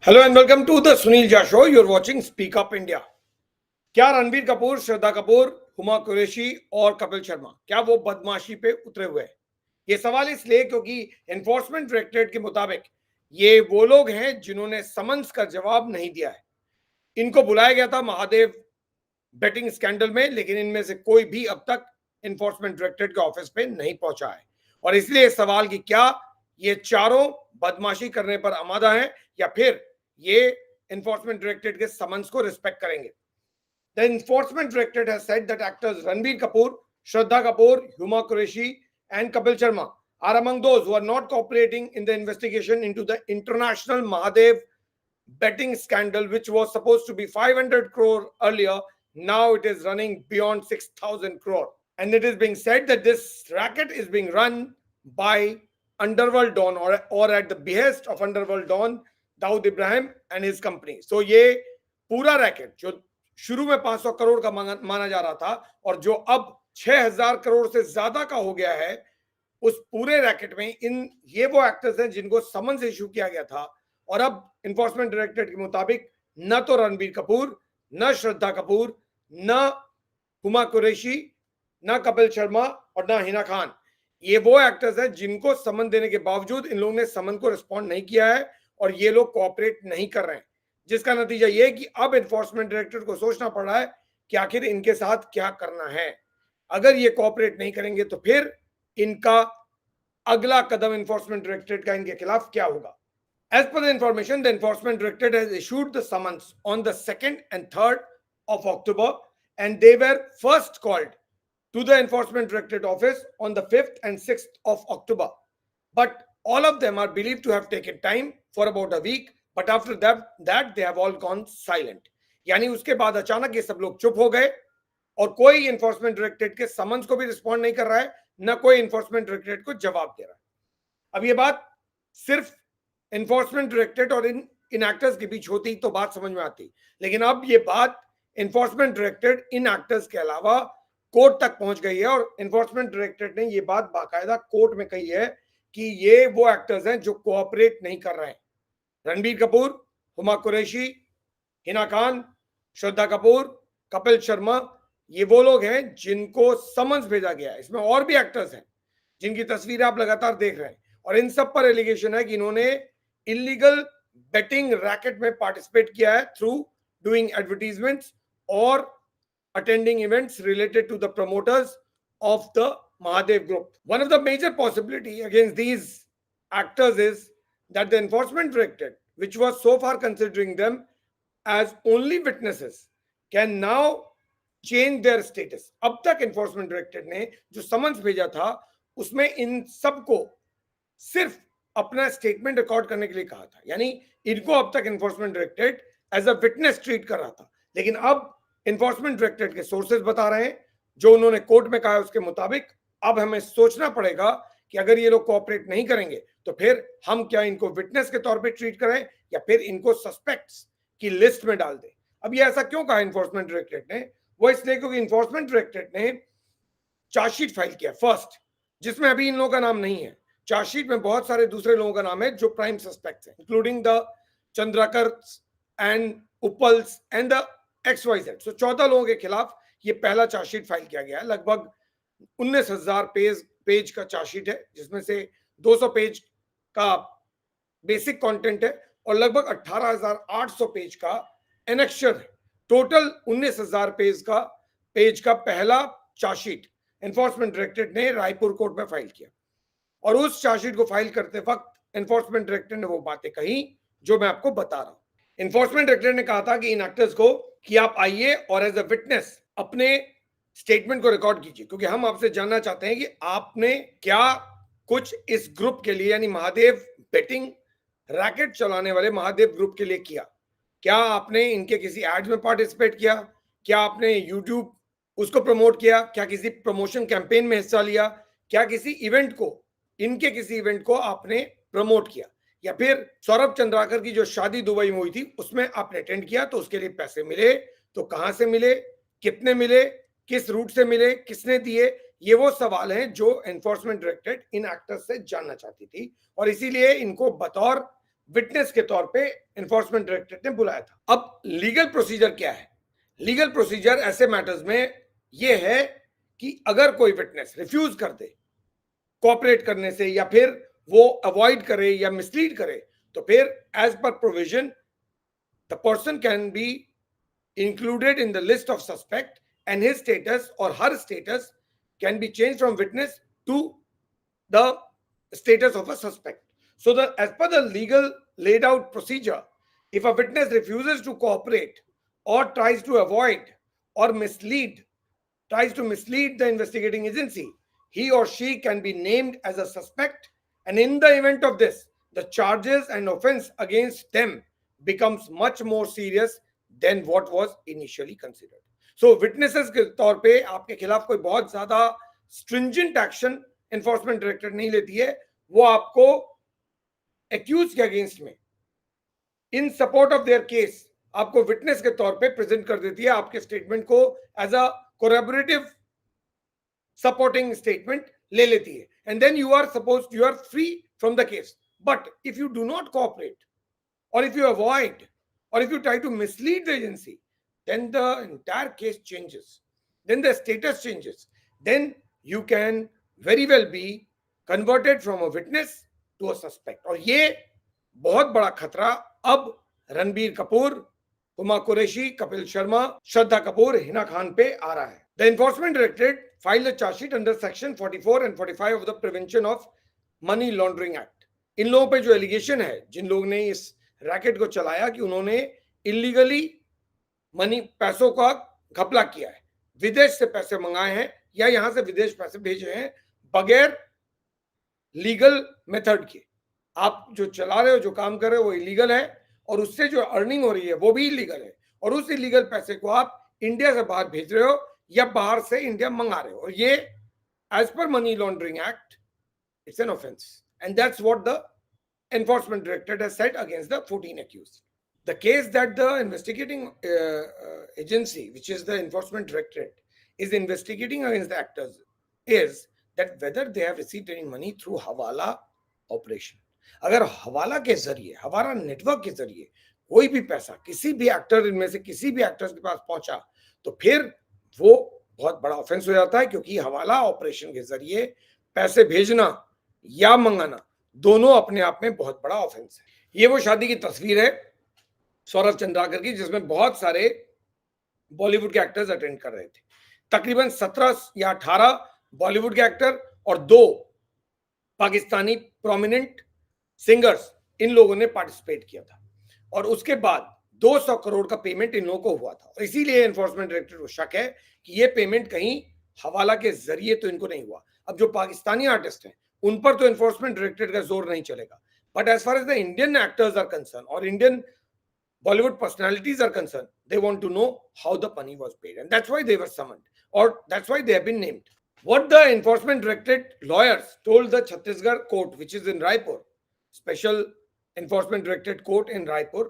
Hello and welcome to the Sunil Jha show. You're watching speak up India. क्या रणबीर कपूर, श्रद्धा कपूर, हुमा कुरैशी और कपिल शर्मा क्या वो बदमाशी पे उतरे हुए हैं? ये सवाल इसलिए क्योंकि एनफोर्समेंट डायरेक्टरेट के मुताबिक ये वो लोग हैं जिन्होंने समन्स का जवाब नहीं दिया है। इनको बुलाया गया था महादेव बेटिंग स्कैंडल में, लेकिन इनमें से कोई भी अब तक एनफोर्समेंट डायरेक्टरेट के ऑफिस पे नहीं पहुंचा है। और इसलिए इस सवाल की क्या ये चारों बदमाशी करने पर आमादा हैं या फिर ये एनफोर्समेंट डायरेक्टरेट के समन्स को रिस्पेक्ट करेंगे। The Enforcement directorate has said that actors Ranbir Kapoor, Shraddha Kapoor, Huma Qureshi and Kapil Sharma are among those who are not cooperating in the investigation into the international Mahadev betting scandal, which was supposed to be 500 crore earlier. Now it is running beyond 6,000 crore. And it is being said that this racket is being run by Underworld Don or at the behest of Underworld Don, Dawood Ibrahim and his company. So ये पूरा racket जो शुरू में 500 करोड़ का माना जा रहा था और जो अब 6,000 करोड़ से ज्यादा का हो गया है, उस पूरे रैकेट में ये वो एक्टर्स हैं जिनको समन्स इशू किया गया था। और अब एनफोर्समेंट डायरेक्टरेट के मुताबिक न तो रणबीर कपूर, न श्रद्धा कपूर, न हुमा कुरैशी, न कपिल शर्मा और न हिना खान, ये वो एक्टर्स हैं जिनको समन देने के बावजूद इन लोगों ने समन को रिस्पॉन्ड नहीं किया है और ये लोग कोऑपरेट नहीं कर रहे हैं, जिसका नतीजा ये है कि अब एनफोर्समेंट डायरेक्टरेट को सोचना पड़ रहा है कि आखिर इनके साथ क्या करना है। अगर ये कोऑपरेट नहीं करेंगे तो फिर इनका अगला कदम एनफोर्समेंट डायरेक्टरेट का इनके खिलाफ क्या होगा। As per the information, the enforcement directorate has issued the summons on the 2nd and 3rd of October, and they were first called to the enforcement directorate office on the 5th and 6th of October. But all of them are believed to have taken time for about a week, but after that they have all gone silent. यानी उसके बाद अचानक ये सब लोग चुप हो गए और कोई एनफोर्समेंट डायरेक्टरेट के समन्स को भी रिस्पॉन्ड नहीं कर रहा है, न कोई एनफोर्समेंट डायरेक्टरेट को जवाब दे रहा है। अब ये बात सिर्फ एनफोर्समेंट डायरेक्टरेट और इन एक्टर्स के बीच होती तो बात समझ में आती, लेकिन अब ये बात एनफोर्समेंट डायरेक्टरेट इन एक्टर्स के अलावा कोर्ट तक पहुंच गई है और एनफोर्समेंट डायरेक्टरेट ने ये बात बाकायदा कोर्ट में कही है कि ये वो एक्टर्स हैं जो कोऑपरेट नहीं कर रहे हैं। रणबीर कपूर, हुमा कुरैशी, हिना खान, श्रद्धा कपूर, कपिल शर्मा, ये वो लोग हैं जिनको समन्स भेजा गया है। इसमें और भी एक्टर्स हैं जिनकी तस्वीरें आप लगातार देख रहे हैं और इन सब पर एलिगेशन है कि इन्होंने इलीगल बेटिंग रैकेट में पार्टिसिपेट किया है थ्रू डूइंग एडवर्टीजमेंट्स और attending events related to the promoters of the Mahadev group. One of the major possibility against these actors is that the enforcement directorate, which was so far considering them as only witnesses, can now change their status. अब तक enforcement directorate ने जो summons भेजा था उसमें इन सबको सिर्फ अपना स्टेटमेंट रिकॉर्ड करने के लिए कहा था, यानी इनको अब तक Enforcement Directorate as a witness treat कर रहा था। लेकिन अब एनफोर्समेंट डायरेक्टरेट के सोर्सेज बता रहे हैं जो उन्होंने कोर्ट में कहा है उसके मुताबिक अब हमें सोचना पड़ेगा कि अगर ये लोग कोऑपरेट नहीं करेंगे तो फिर हम क्या इनको विटनेस के तौर पे ट्रीट करें या फिर इनको सस्पेक्ट्स की लिस्ट में डाल दें। अब ये ऐसा क्यों कहा एनफोर्समेंट डायरेक्टरेट ने? वो इसलिए क्योंकि एनफोर्समेंट डायरेक्टरेट ने चार्जशीट फाइल किया फर्स्ट, जिसमें अभी इन लोगों का नाम नहीं है। चार्जशीट में बहुत सारे दूसरे लोगों का नाम है जो प्राइम सस्पेक्ट्स हैं, including the Chandrakar and Uppals and the XYZ। So 14 लोगों के खिलाफ ये पहला चार्जशीट फाइल किया गया है। लगभग 19,000 पेज का चार्जशीट है, जिसमें से 200 पेज का बेसिक कंटेंट है और लगभग 18,800 पेज का एनेक्शर है। टोटल 19,000 पेज का पहला चार्जशीट एनफोर्समेंट डायरेक्टरेट ने रायपुर कोर्ट में फाइल किया और उस चार्जशीट को फाइल करते वक्त एनफोर्समेंट डायरेक्टर ने वो बातें कही जो मैं आपको बता रहा हूं। एनफोर्समेंट डायरेक्टर ने कहा था कि इन एक्टर्स को कि आप आइए और एज अ विटनेस अपने स्टेटमेंट को रिकॉर्ड कीजिए, क्योंकि हम आपसे जानना चाहते हैं कि आपने क्या कुछ इस ग्रुप के लिए, यानी महादेव बेटिंग रैकेट चलाने वाले महादेव ग्रुप के लिए किया। क्या आपने इनके किसी एड्स में पार्टिसिपेट किया? क्या आपने यूट्यूब उसको प्रमोट किया? क्या किसी प्रमोशन कैंपेन में हिस्सा लिया? क्या किसी इवेंट को, इनके किसी इवेंट को आपने प्रमोट किया? या फिर सौरभ चंद्राकर की जो शादी दुबई में हुई थी उसमें आपने अटेंड किया तो उसके लिए पैसे मिले? तो कहां से मिले, कितने मिले, किस रूट से मिले, किसने दिए? ये वो सवाल हैं जो एनफोर्समेंट डायरेक्टरेट इन एक्टर्स से जानना चाहती थी और इसीलिए इनको बतौर विटनेस के तौर पे एनफोर्समेंट डायरेक्टरेट ने बुलाया था। अब लीगल प्रोसीजर क्या है? लीगल प्रोसीजर ऐसे मैटर्स में ये है कि अगर कोई विटनेस रिफ्यूज कर दे कोऑपरेट करने से, या फिर वो अवॉइड करे या मिसलीड करे, तो फिर as per provision the person can be included in the list of suspect and his status or her status can be changed from witness to the status of a suspect. So as per the legal laid out procedure, if a witness refuses to cooperate or tries to avoid or tries to mislead the investigating agency, he or she can be named as a suspect, and in the event of this, the charges and offense against them becomes much more serious than what was initially considered. So witnesses के तौर पे आपके खिलाफ कोई बहुत ज्यादा stringent action enforcement directorate नहीं लेती है, वो आपको एक्यूज के अगेंस्ट में इन सपोर्ट ऑफ देयर केस आपको विटनेस के तौर पे प्रेजेंट कर देती है, आपके स्टेटमेंट को as a corroborative supporting statement ले लेती है, and then you are free from the case. But if you do not cooperate or if you avoid or if you try to mislead the agency, then the entire case changes, then the status changes, then you can very well be converted from a witness to a suspect. और ये बहुत बड़ा खतरा अब रणबीर कपूर, हुमा कुरैशी, कपिल शर्मा, श्रद्धा कपूर, हिना खान पे आ रहा है. The Enforcement Directorate filed a charge sheet under section 44 and 45 of the Prevention of Money Laundering Act. इन लोगों पे जो एलिगेशन है, जिन लोगों ने इस रैकेट को चलाया कि उन्होंने इलीगली पैसों का घपला किया है, विदेश से पैसे मंगाए हैं या यहां से विदेश पैसे भेजे हैं बगैर लीगल मेथड के. आप जो चला रहे हो, जो काम कर रहे हो, वो इलीगल है, और उससे जो अर्निंग हो रही है वो भी इलीगल है, और उस इलीगल पैसे को आप इंडिया से बाहर भेज रहे हो या बाहर से इंडिया मंगा रहे हो, और ये as per money laundering act it's an offence, and that's what the Enforcement Directorate has said against the 14 accused. The case that the investigating agency, which is the Enforcement Directorate, is investigating against the actors is that whether they have received any money through हवाला operation. अगर हवाला के जरिए, हवाला network के जरिए कोई भी पैसा किसी भी एक्टर, इनमें से किसी भी एक्टर्स के पास पहुंचा, तो फिर वो बहुत बड़ा ऑफेंस हो जाता है, क्योंकि हवाला ऑपरेशन के जरिए पैसे भेजना या मंगाना दोनों अपने आप में बहुत बड़ा ऑफेंस है. ये वो शादी की तस्वीर है सौरभ चंद्राकर की, जिसमें बहुत सारे बॉलीवुड के एक्टर्स अटेंड कर रहे थे. तकरीबन 17 या 18 बॉलीवुड के एक्टर और 2 पाकिस्तानी प्रोमिनेंट सिंगर्स, इन लोगों ने पार्टिसिपेट किया था, और उसके बाद 200 करोड़ का पेमेंट इन लोगों को हुआ था. और इसीलिए एनफोर्समेंट डायरेक्टरेट को शक है कि ये पेमेंट कहीं हवाला के जरिए तो इनको नहीं हुआ. अब जो पाकिस्तानी आर्टिस्ट हैं उन पर तो एनफोर्समेंट डायरेक्टरेट का जोर नहीं चलेगा, but as far as the Indian actors are concern और Indian Bollywood personalities are concerned, they want to know how the money was paid, and that's why they were summoned, or that's why they have been named. What the Enforcement Directorate lawyers told the Chhattisgarh court, which is in Raipur, Special Enforcement Directorate Court in Raipur,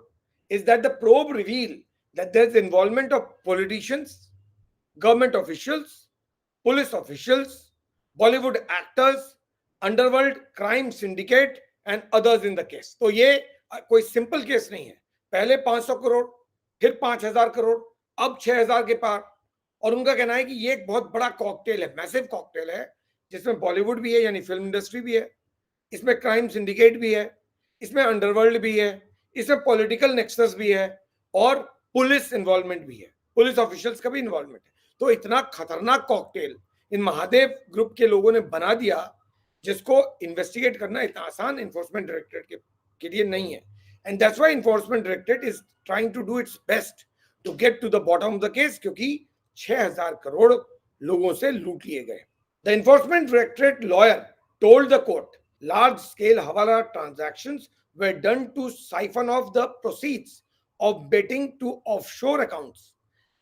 is that the probe revealed that there's involvement of politicians, government officials, police officials, Bollywood actors, underworld crime syndicate, and others in the case. तो ये कोई simple case नहीं है. पहले 500 करोड़, फिर 5000 करोड़, अब 6000 के पार, और उनका कहना है कि ये एक बहुत बड़ा कॉकटेल है, मैसिव कॉकटेल है, जिसमें बॉलीवुड भी है, यानी फिल्म इंडस्ट्री भी है, इसमें क्राइम सिंडिकेट भी है, इसमें अंडरवर्ल्ड भी है, इसमें पॉलिटिकल नेक्सस भी है, और पुलिस इन्वॉल्वमेंट भी है, पुलिस ऑफिशियल्स का भी इन्वॉल्वमेंट है. तो इतना खतरनाक कॉकटेल इन महादेव ग्रुप के लोगों ने बना दिया, जिसको इन्वेस्टिगेट करना इतना आसान एनफोर्समेंट डायरेक्टरेट के लिए नहीं है. And that's why Enforcement Directorate is trying to do its best to get to the bottom of the case, क्योंकि 6000 करोड़ लोगों से लूट लिए गए. The Enforcement Directorate lawyer told the court large-scale hawala transactions were done to siphon off the proceeds of betting to offshore accounts.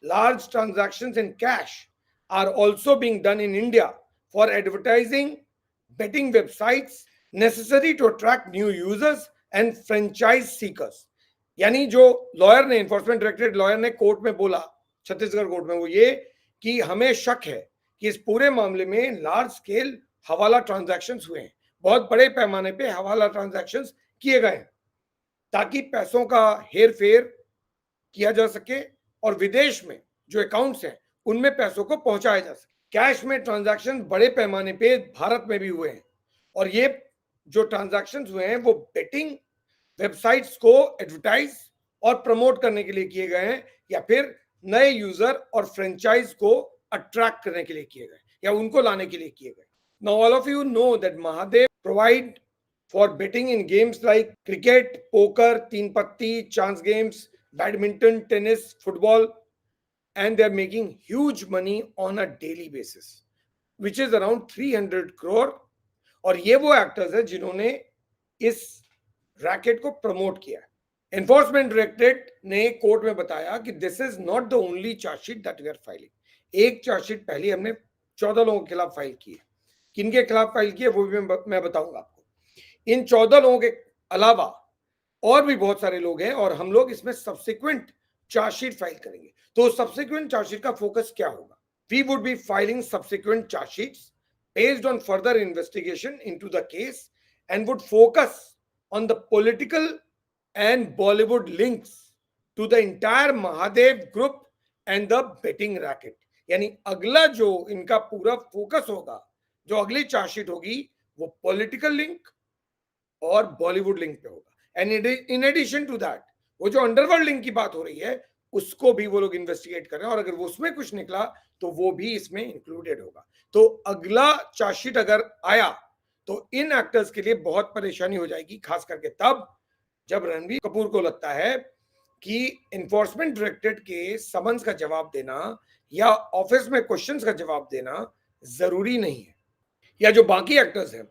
Large transactions in cash are also being done in India for advertising betting websites necessary to attract new users and franchise seekers. यानी जो lawyer ने, enforcement directorate lawyer ने court में बोला, Chhattisgarh court में, वो ये कि हमें शक है कि इस पूरे मामले में लार्ज स्केल हवाला ट्रांजैक्शंस हुए हैं, बहुत बड़े पैमाने पे हवाला ट्रांजैक्शंस किए गए हैं. ताकि पैसों का हेर फेर किया जा सके और विदेश में जो अकाउंट्स हैं उनमें पैसों को पहुंचाया जा सके। कैश में ट्रांजैक्शन बड़े पैमाने पे भारत में भी हुए हैं और ये जो ट्रांजैक्शन हुए हैं वो बेटिंग वेबसाइट्स को एडवर्टाइज और प्रमोट करने के लिए किए गए हैं या फिर नए यूजर और फ्रेंचाइज को अट्रैक्ट करने के लिए किए गए या उनको लाने के लिए किए गए। Now all of you know that Mahadev provide for betting in games like cricket, poker, teen patti, chance games, badminton, tennis, football, and they're making huge money on a daily basis, which is around 300 crore. और ये वो actors हैं जिन्होंने इस racket को promote किया। Enforcement directorate ने court में बताया कि this is not the only chargesheet that we are filing. एक चार्जशीट पहले हमने 14 लोगों के खिलाफ फाइल की है। किनके खिलाफ फाइल की है वो भी मैं बताऊंगा आपको। इन 14 लोगों के अलावा और भी बहुत सारे लोग हैं और हम लोग इसमें सब्सिक्वेंट चार्जशीट फाइल करेंगे। तो सब्सिक्वेंट चार्जशीट का फोकस क्या होगा? We would be filing subsequent chargesheets based on further investigation into the case and would focus on the political and Bollywood links to the entire Mahadev group and the betting racket। यानी अगला जो इनका पूरा focus होगा, जो अगली chargesheet होगी वो पॉलिटिकल लिंक और बॉलीवुड लिंक पे होगा। And in addition to that वो जो अंडरवर्ल्ड लिंक की बात हो रही है उसको भी वो लोग इन्वेस्टिगेट कर रहे हैं और अगर वो उसमें कुछ निकला तो वो भी इसमें इंक्लूडेड होगा। तो अगला चार्जशीट अगर आया तो इन एक्टर्स के लिए बहुत परेशानी हो जाएगी, खास करके तब जब रणबीर कपूर को लगता है कि एनफोर्समेंट डायरेक्टरेट के समन्स का जवाब देना या ऑफिस में क्वेश्चंस का जवाब देना जरूरी नहीं है। या जो बाकी एक्टर्स हैं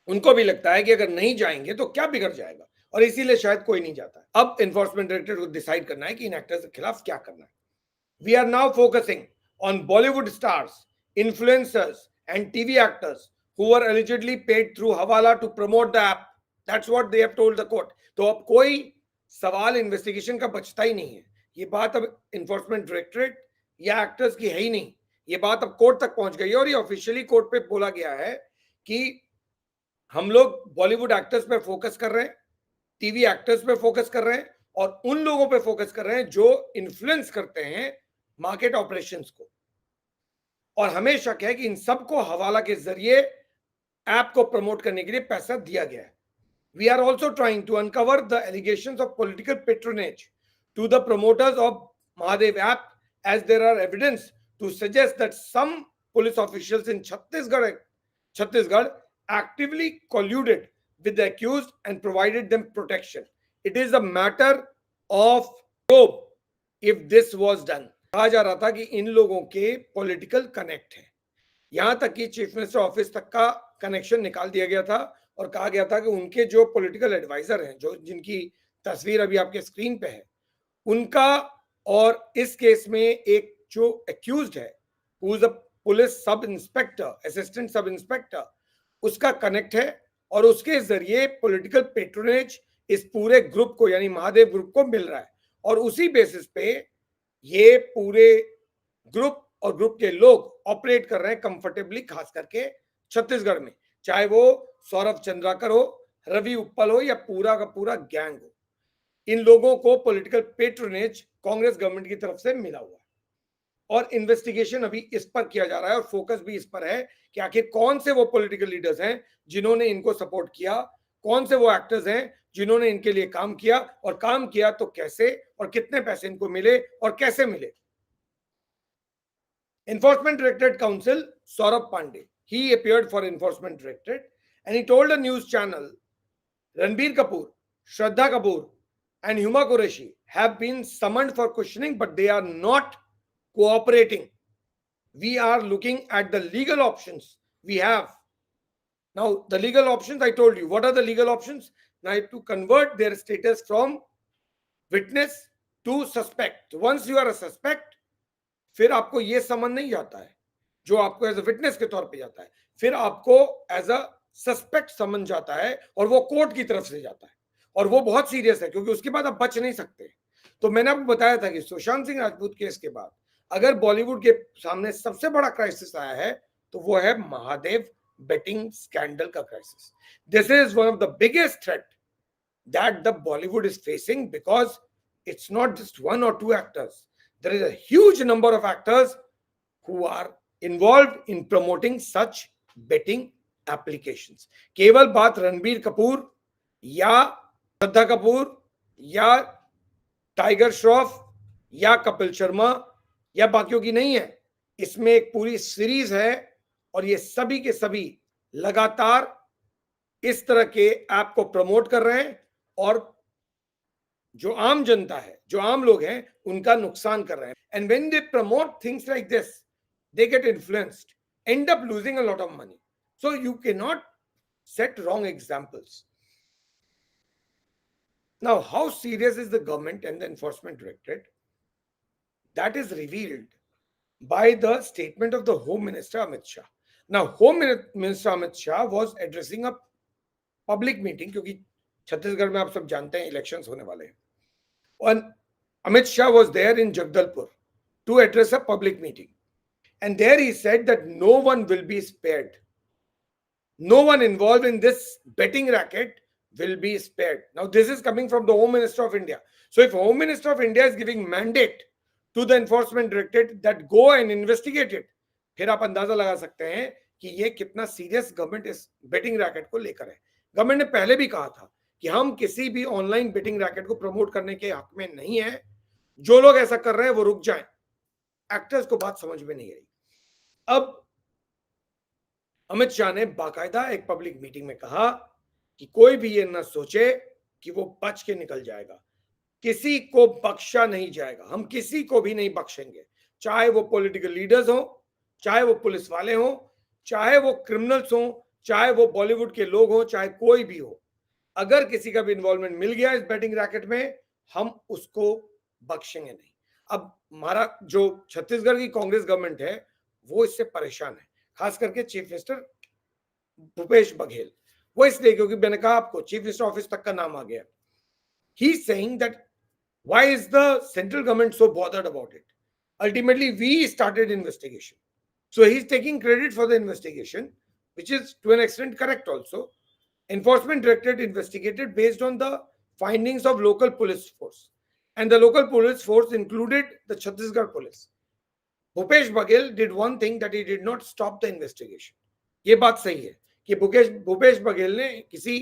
उनको भी लगता है कि अगर नहीं जाएंगे तो क्या बिगड़ जाएगा और इसीलिए शायद कोई नहीं जाता है। अब एनफोर्समेंट डायरेक्टरेट को डिसाइड करना है कि इन एक्टर्स के खिलाफ क्या करना है। We are now focusing on Bollywood stars, influencers and TV actors who were allegedly paid through Hawala to promote the app. That's what they have told the court. तो अब कोई सवाल इन्वेस्टिगेशन का बचता ही नहीं है। ये बात अब इन्फोर्समेंट डायरेक्टरेट या एक्टर्स की है ही नहीं, ये बात अब कोर्ट तक पहुंच गई है और ये ऑफिशियली कोर्ट पे बोला गया है कि हम लोग बॉलीवुड एक्टर्स पे फोकस कर रहे हैं, टीवी एक्टर्स पे फोकस कर रहे हैं और उन लोगों पे फोकस कर रहे हैं जो इन्फ्लुएंस करते हैं मार्केट ऑपरेशंस को। और हमें शक है कि इन सबको हवाला के जरिए ऐप को प्रमोट करने के लिए पैसा दिया गया है। We are also trying to uncover the allegations of political patronage to the promoters of Mahadev app as there are evidence to suggest that some police officials in Chhattisgarh actively colluded with the accused and provided them protection. It is a matter of probe if this was done। कहा जा रहा था कि इन लोगों के political connect है, यहां तक कि चीफ मिनिस्टर ऑफिस तक का कनेक्शन निकाल दिया गया था और कहा गया था कि उनके जो पॉलिटिकल एडवाइजर हैं, जो जिनकी तस्वीर अभी आपके स्क्रीन पे है, उनका और इस केस में एक जो एक्यूज्ड है who is a police sub inspector, assistant sub inspector, उसका कनेक्ट है और उसके जरिए पॉलिटिकल पेट्रोनेज इस पूरे ग्रुप को यानी महादेव ग्रुप को मिल रहा है और उसी बेसिस पे ये पूरे ग्रुप और ग्रुप के लोग ऑपरेट कर रहे हैं कंफर्टेबली, खास करके छत्तीसगढ़ में, चाहे वो सौरभ चंद्राकर हो, रवि उप्पल हो या पूरा का पूरा गैंग हो। इन लोगों को पॉलिटिकल पेट्रोनेज कांग्रेस गवर्नमेंट की तरफ से मिला हुआ है और इन्वेस्टिगेशन अभी इस पर किया जा रहा है और फोकस भी इस पर है कि आखिर कौन से वो पॉलिटिकल लीडर्स हैं जिन्होंने इनको सपोर्ट किया, कौन से वो एक्टर्स हैं जिन्होंने इनके लिए काम किया और काम किया तो कैसे और कितने पैसे इनको मिले और कैसे मिले। Enforcement Directorate Counsel Saurabh Pandey, he appeared for Enforcement Directorate and he told a news channel Ranbir Kapoor, Shraddha Kapoor and Huma Qureshi have been summoned for questioning but they are not cooperating. We are looking at the legal options we have. Now the legal options I told you, what are the legal options? Now to convert their status from witness to suspect. So once you are a suspect, फिर आपको ये समन नहीं जाता है जो आपको as a witness के तौर पे जाता है, फिर आपको एज अ सस्पेक्ट समन जाता है और वो कोर्ट की तरफ से जाता है और वो बहुत सीरियस है क्योंकि उसके बाद आप बच नहीं सकते। तो मैंने आपको बताया था कि सुशांत सिंह राजपूत केस के बाद अगर बॉलीवुड के सामने सबसे बड़ा क्राइसिस आया है तो वो है महादेव बेटिंग स्कैंडल का crisis. This is one of the biggest threat that the Bollywood is facing, because it's not just one or two actors. There is a huge number of actors who are involved in promoting such betting applications. केवल बात रणबीर कपूर या श्रद्धा कपूर या tiger Shroff या कपिल शर्मा या बाकियों की नहीं है, इसमें एक पूरी सीरीज है और ये सभी के सभी लगातार इस तरह के ऐप को प्रमोट कर रहे हैं और जो आम जनता है, जो आम लोग हैं, उनका नुकसान कर रहे हैं. And when they promote things like this, they get influenced, end up losing a lot of money. So you cannot set wrong examples. Now, how serious is the government and the enforcement directorate? That is revealed by the statement of the Home Minister Amit Shah. Now, Home Minister Amit Shah was addressing a public meeting, क्योंकि छत्तीसगढ़ में आप सब जानते हैं elections होने वाले हैं. And Amit Shah was there in Jagdalpur to address a public meeting. And there he said that no one will be spared. No one involved in this betting racket will be spared. Now, this is coming from the Home Minister of India. So, if Home Minister of India is giving mandate to the Enforcement Directorate that go and investigate it, फिर आप अंदाजा लगा सकते हैं कि ये कितना serious government इस बेटिंग रैकेट को लेकर है. गवर्नमेंट ने पहले भी कहा था कि हम किसी भी ऑनलाइन बेटिंग रैकेट को प्रमोट करने के हक में नहीं है. जो लोग ऐसा कर रहे हैं वो रुक जाएं. एक्टर्स को बात समझ में नहीं आई. अब अमित शाह ने बाकायदा एक पब्लिक मीटिंग में कहा कि कोई भी ये न सोचे कि वो बच के निकल जाएगा. किसी को बख्शा नहीं जाएगा. हम किसी को भी नहीं बख्शेंगे, चाहे वो पॉलिटिकल लीडर्स हो, चाहे वो पुलिस वाले हो, चाहे वो क्रिमिनल्स हो, चाहे वो बॉलीवुड के लोग हो, चाहे कोई भी हो. अगर किसी का भी इन्वॉल्वमेंट मिल गया इस बैटिंग रैकेट में, हम उसको बख्शेंगे नहीं. अब हमारा जो छत्तीसगढ़ की कांग्रेस गवर्नमेंट है वो इससे परेशान है, खास करके चीफ मिनिस्टर भूपेश बघेल. वो इसलिए क्योंकि मैंने कहा आपको चीफ मिनिस्टर ऑफिस तक का नाम आ गया. He is saying that why is the central government so bothered about it. Ultimately we started investigation. So he is taking credit for the investigation, which is to an extent correct also. Enforcement Directorate investigated based on the findings of local police force, and the local police force included the Chhattisgarh police. Bhupesh Baghel did one thing, that he did not stop the investigation. ये बात सही है कि भूपेश बघेल ने किसी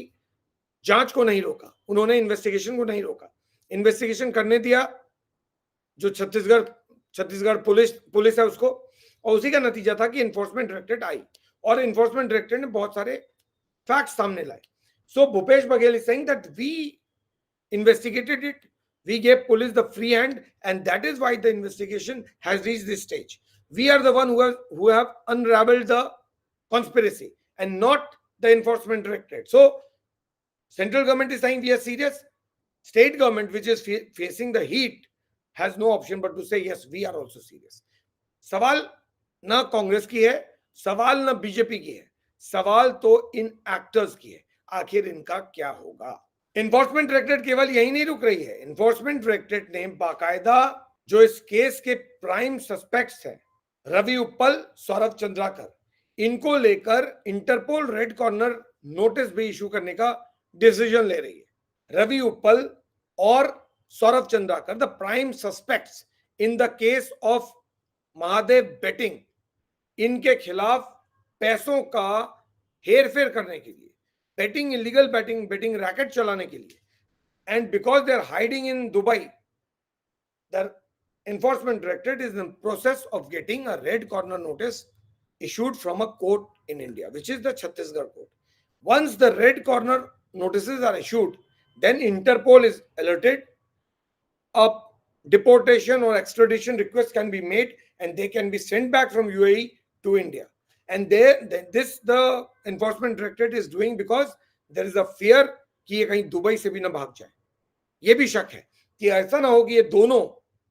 जांच को नहीं रोका, उन्होंने इन्वेस्टिगेशन को नहीं रोका. इन्वेस्टिगेशन करने दिया जो छत्तीसगढ़ पुलिस है उसको, और उसी का नतीजा था कि इन्फोर्समेंट डायरेक्टरेट आई और इन्फोर्समेंट डायरेक्टरेट ने बहुत सारे फैक्ट्स सामने लाए. So Bhupesh Baghel is saying that we investigated it, we gave police the free hand, and that is why the investigation has reached this stage. We are the one who have unraveled the conspiracy, and not the enforcement directorate. So central government is saying we are serious. State government, which is facing the heat, has no option but to say yes, we are also serious. सवाल ना कांग्रेस की है, सवाल ना BJP की है, सवाल तो इन एक्टर्स की है. आखिर इनका क्या होगा? इन्फोर्समेंट डायरेक्टरेट केवल यही नहीं रुक रही है. इन्फोर्समेंट डायरेक्टरेट ने बाकायदा जो इस केस के प्राइम सस्पेक्ट्स हैं, रवि उप्पल, सौरभ चंद्राकर, इनको लेकर इंटरपोल रेड कॉर्नर नोटिस भी इशू करने का डिसीजन ले रही है. रवि उप्पल और Saurabh Chandrakar, the prime suspects in the case of Mahadev betting, इनके खिलाफ पैसों का हेरफेर करने के लिए, बेटिंग, इलीगल बेटिंग रैकेट चलाने के लिए, and because they are hiding in Dubai, the enforcement directorate is in the process of getting a red corner notice issued from a court in India, which is the Chhattisgarh court. Once the red corner notices are issued, then Interpol is alerted, a deportation or extradition request can be made, and they can be sent back from UAE to India. And this the enforcement directorate is doing because there is a fear कि ये कहीं Dubai से भी ना भाग जाए. ये भी शक है कि ऐसा ना हो कि ये दोनों,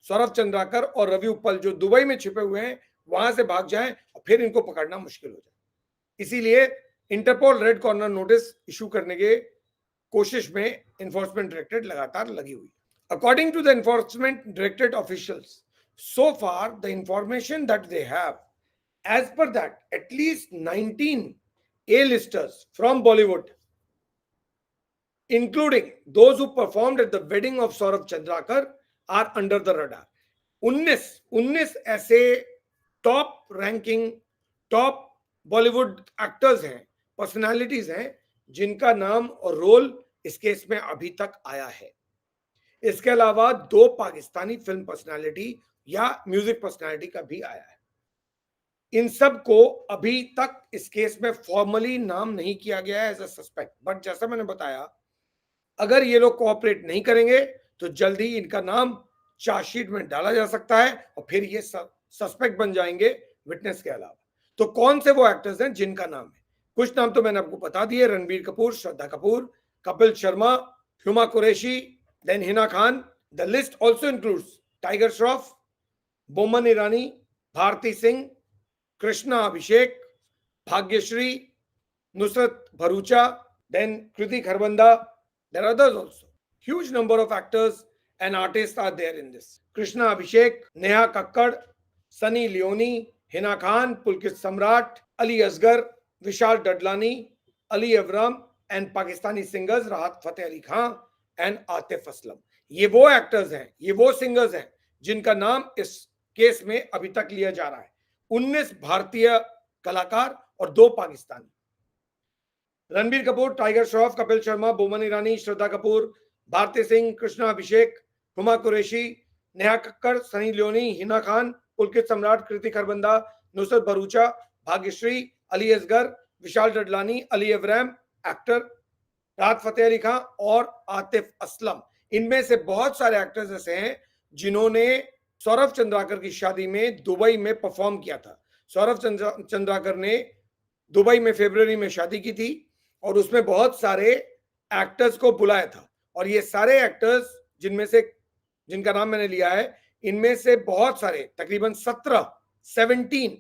सौरभ चंद्राकर और रवि उप्पल, जो दुबई में छिपे हुए हैं, वहां से भाग जाएं और फिर इनको पकड़ना मुश्किल हो जाए. इसीलिए Interpol red corner notice issue करने के कोशिश में एनफोर्समेंट डायरेक्टरेट लगातार लगी हुई. According to the Enforcement Directorate officials, so far the information that they have, as per that, at least 19 A-listers from Bollywood, including those who performed at the wedding of Saurabh Chandrakar, are under the radar. 19 ऐसे top ranking top Bollywood actors हैं, personalities हैं, जिनका नाम और role इस case में अभी तक आया है। इसके अलावा 2 पाकिस्तानी फिल्म पर्सनालिटी या म्यूजिक पर्सनालिटी का भी आया है। इन सब को अभी तक इस केस में फॉर्मली नाम नहीं किया गया है एज अ सस्पेक्ट, बट जैसा मैंने बताया, अगर ये लोग कोऑपरेट नहीं करेंगे तो जल्दी ही इनका नाम चार्जशीट में डाला जा सकता है और फिर ये सस्पेक्ट बन जाएंगे विटनेस के अलावा। तो कौन से वो एक्टर्स हैं जिनका नाम है? कुछ नाम तो मैंने आपको बता दिए, Ranbir Kapoor, Shraddha Kapoor, Kapil Sharma, Huma Qureshi, then Hina Khan. The list also includes Tiger Shroff, Boman Irani, Bharti Singh, Krishna Abhishek, Bhagyashree, Nushrat Bharucha, then Kriti Kharbanda. There are others also. Huge number of actors and artists are there in this. Krishna Abhishek, Neha Kakkad, Sunny Leone, Hina Khan, Pulkit Samrat, Ali Asgar, Vishal Dadlani, Ali Avram, and Pakistani singers Rahat Fateh Ali Khan and Atif Aslam. ये वो actors हैं, ये वो singers हैं जिनका नाम इस case में अभी तक लिया जा रहा है। 19 भारतीय कलाकार और 2 पाकिस्तानी। रणबीर कपूर, टाइगर श्रॉफ, कपिल शर्मा, बोमन ईरानी, श्रद्धा कपूर, भारती सिंह, कृष्णा अभिषेक, हुमा कुरैशी, नेहा कक्कड़, सनी लियोनी, हिना खान, पुलकित सम्राट, कृति खरबंदा, नुसरत भरूचा, भाग्यश्री, अली असगर, विशाल डडलानी, अली अवरैम, एक्टर राहत फतेह अली खान और आतिफ असलम। इनमें से बहुत सारे एक्टर्स ऐसे हैं जिन्होंने सौरभ चंद्राकर की शादी में दुबई में परफॉर्म किया था। सौरभ चंद्राकर ने दुबई में फरवरी में शादी की थी और उसमें बहुत सारे एक्टर्स को बुलाया था, और ये सारे एक्टर्स जिनका नाम मैंने लिया है, इनमें से बहुत सारे तकरीबन 17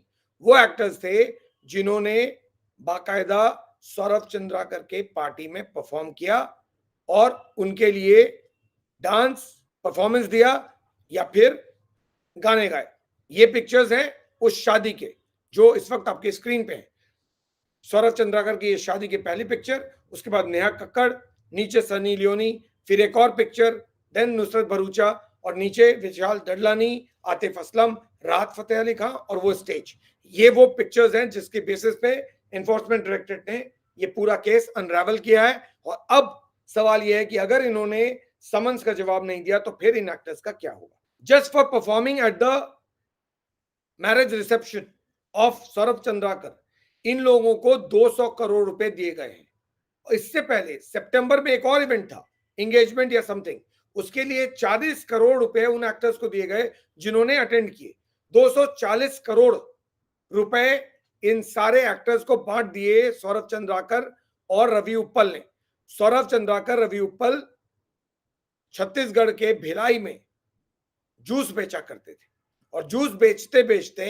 वो एक्टर्स थे जिन्होंने बाकायदा सौरभ चंद्राकर के पार्टी में परफॉर्म किया और उनके लिए डांस परफॉर्मेंस दिया या फिर गाने गाए। ये पिक्चर्स हैं उस शादी के जो इस वक्त आपके स्क्रीन पे हैं। सौरभ चंद्राकर की ये शादी की पहली पिक्चर, उसके बाद नेहा कक्कड़, नीचे सनी लियोनी, फिर एक और पिक्चर, देन नुसरत भरूचा और नीचे विशाल डडलानी, आतिफ असलम, राहत फतेह अली खान और वो स्टेज। ये वो पिक्चर्स हैं जिसके बेसिस पे एनफोर्समेंट डायरेक्टरेट ने ये पूरा केस अनरावल किया है। और अब सवाल ये है कि अगर इन्होंने समन्स का जवाब नहीं दिया तो फिर इन एक्टर्स का क्या होगा। Just for performing at the marriage reception of Saurabh Chandrakar इन लोगों को 200 करोड़ रुपए दिए गए हैं। इससे पहले सितंबर में एक और इवेंट था, एंगेजमेंट या समथिंग, उसके लिए 40 करोड़ रुपए उन एक्टर्स को दिए गए जिन्होंने अटेंड किए। 240 करोड़ रुपए इन सारे एक्टर्स को बांट दिए सौरभ चंद्राकर और रवि उप्पल ने। सौरभ चंद्राकर, रवि उप्पल छत्तीसगढ़ के भिलाई में जूस बेचा करते थे और जूस बेचते बेचते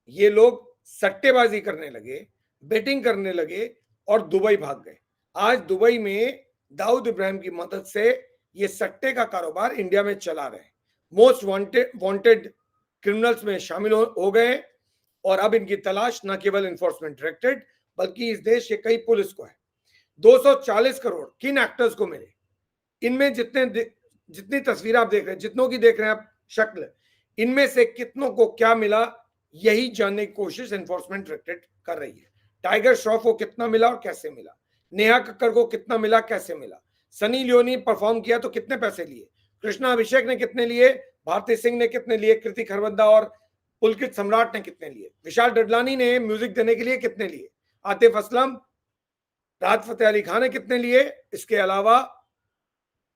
ये लोग सट्टेबाजी करने लगे, बेटिंग करने लगे और दुबई भाग गए। आज दुबई में दाऊद इब्राहिम की मदद से ये सट्टे का कारोबार इंडिया में चला रहे हैं। मोस्ट वांटेड क्रिमिनल्स में शामिल हो गए और अब इनकी तलाश न केवल एनफोर्समेंट डायरेक्टरेट बल्कि इस देश के कई पुलिस को है। 240 करोड़ किन एक्टर्स को मिले? इनमें जितनी तस्वीर आप देख रहे हैं, जितनों की देख रहे हैं आप शक्ल, इनमें से कितनों को क्या मिला, यही जानने की कोशिश एनफोर्समेंट डायरेक्टरेट कर रही है। टाइगर श्रॉफ को कितना मिला और कैसे मिला, नेहा कक्कड़ को कितना मिला, कैसे मिला, सनी लियोनी परफॉर्म किया तो कितने पैसे लिए, कृष्णा अभिषेक ने कितने लिए, भारती सिंह ने कितने लिए, कृति खरबंदा और पुलकित सम्राट ने कितने लिए, विशाल डडलानी ने म्यूजिक देने के लिए कितने लिए, आतिफ असलम, राहत फतेह अली खान ने कितने लिए। इसके अलावा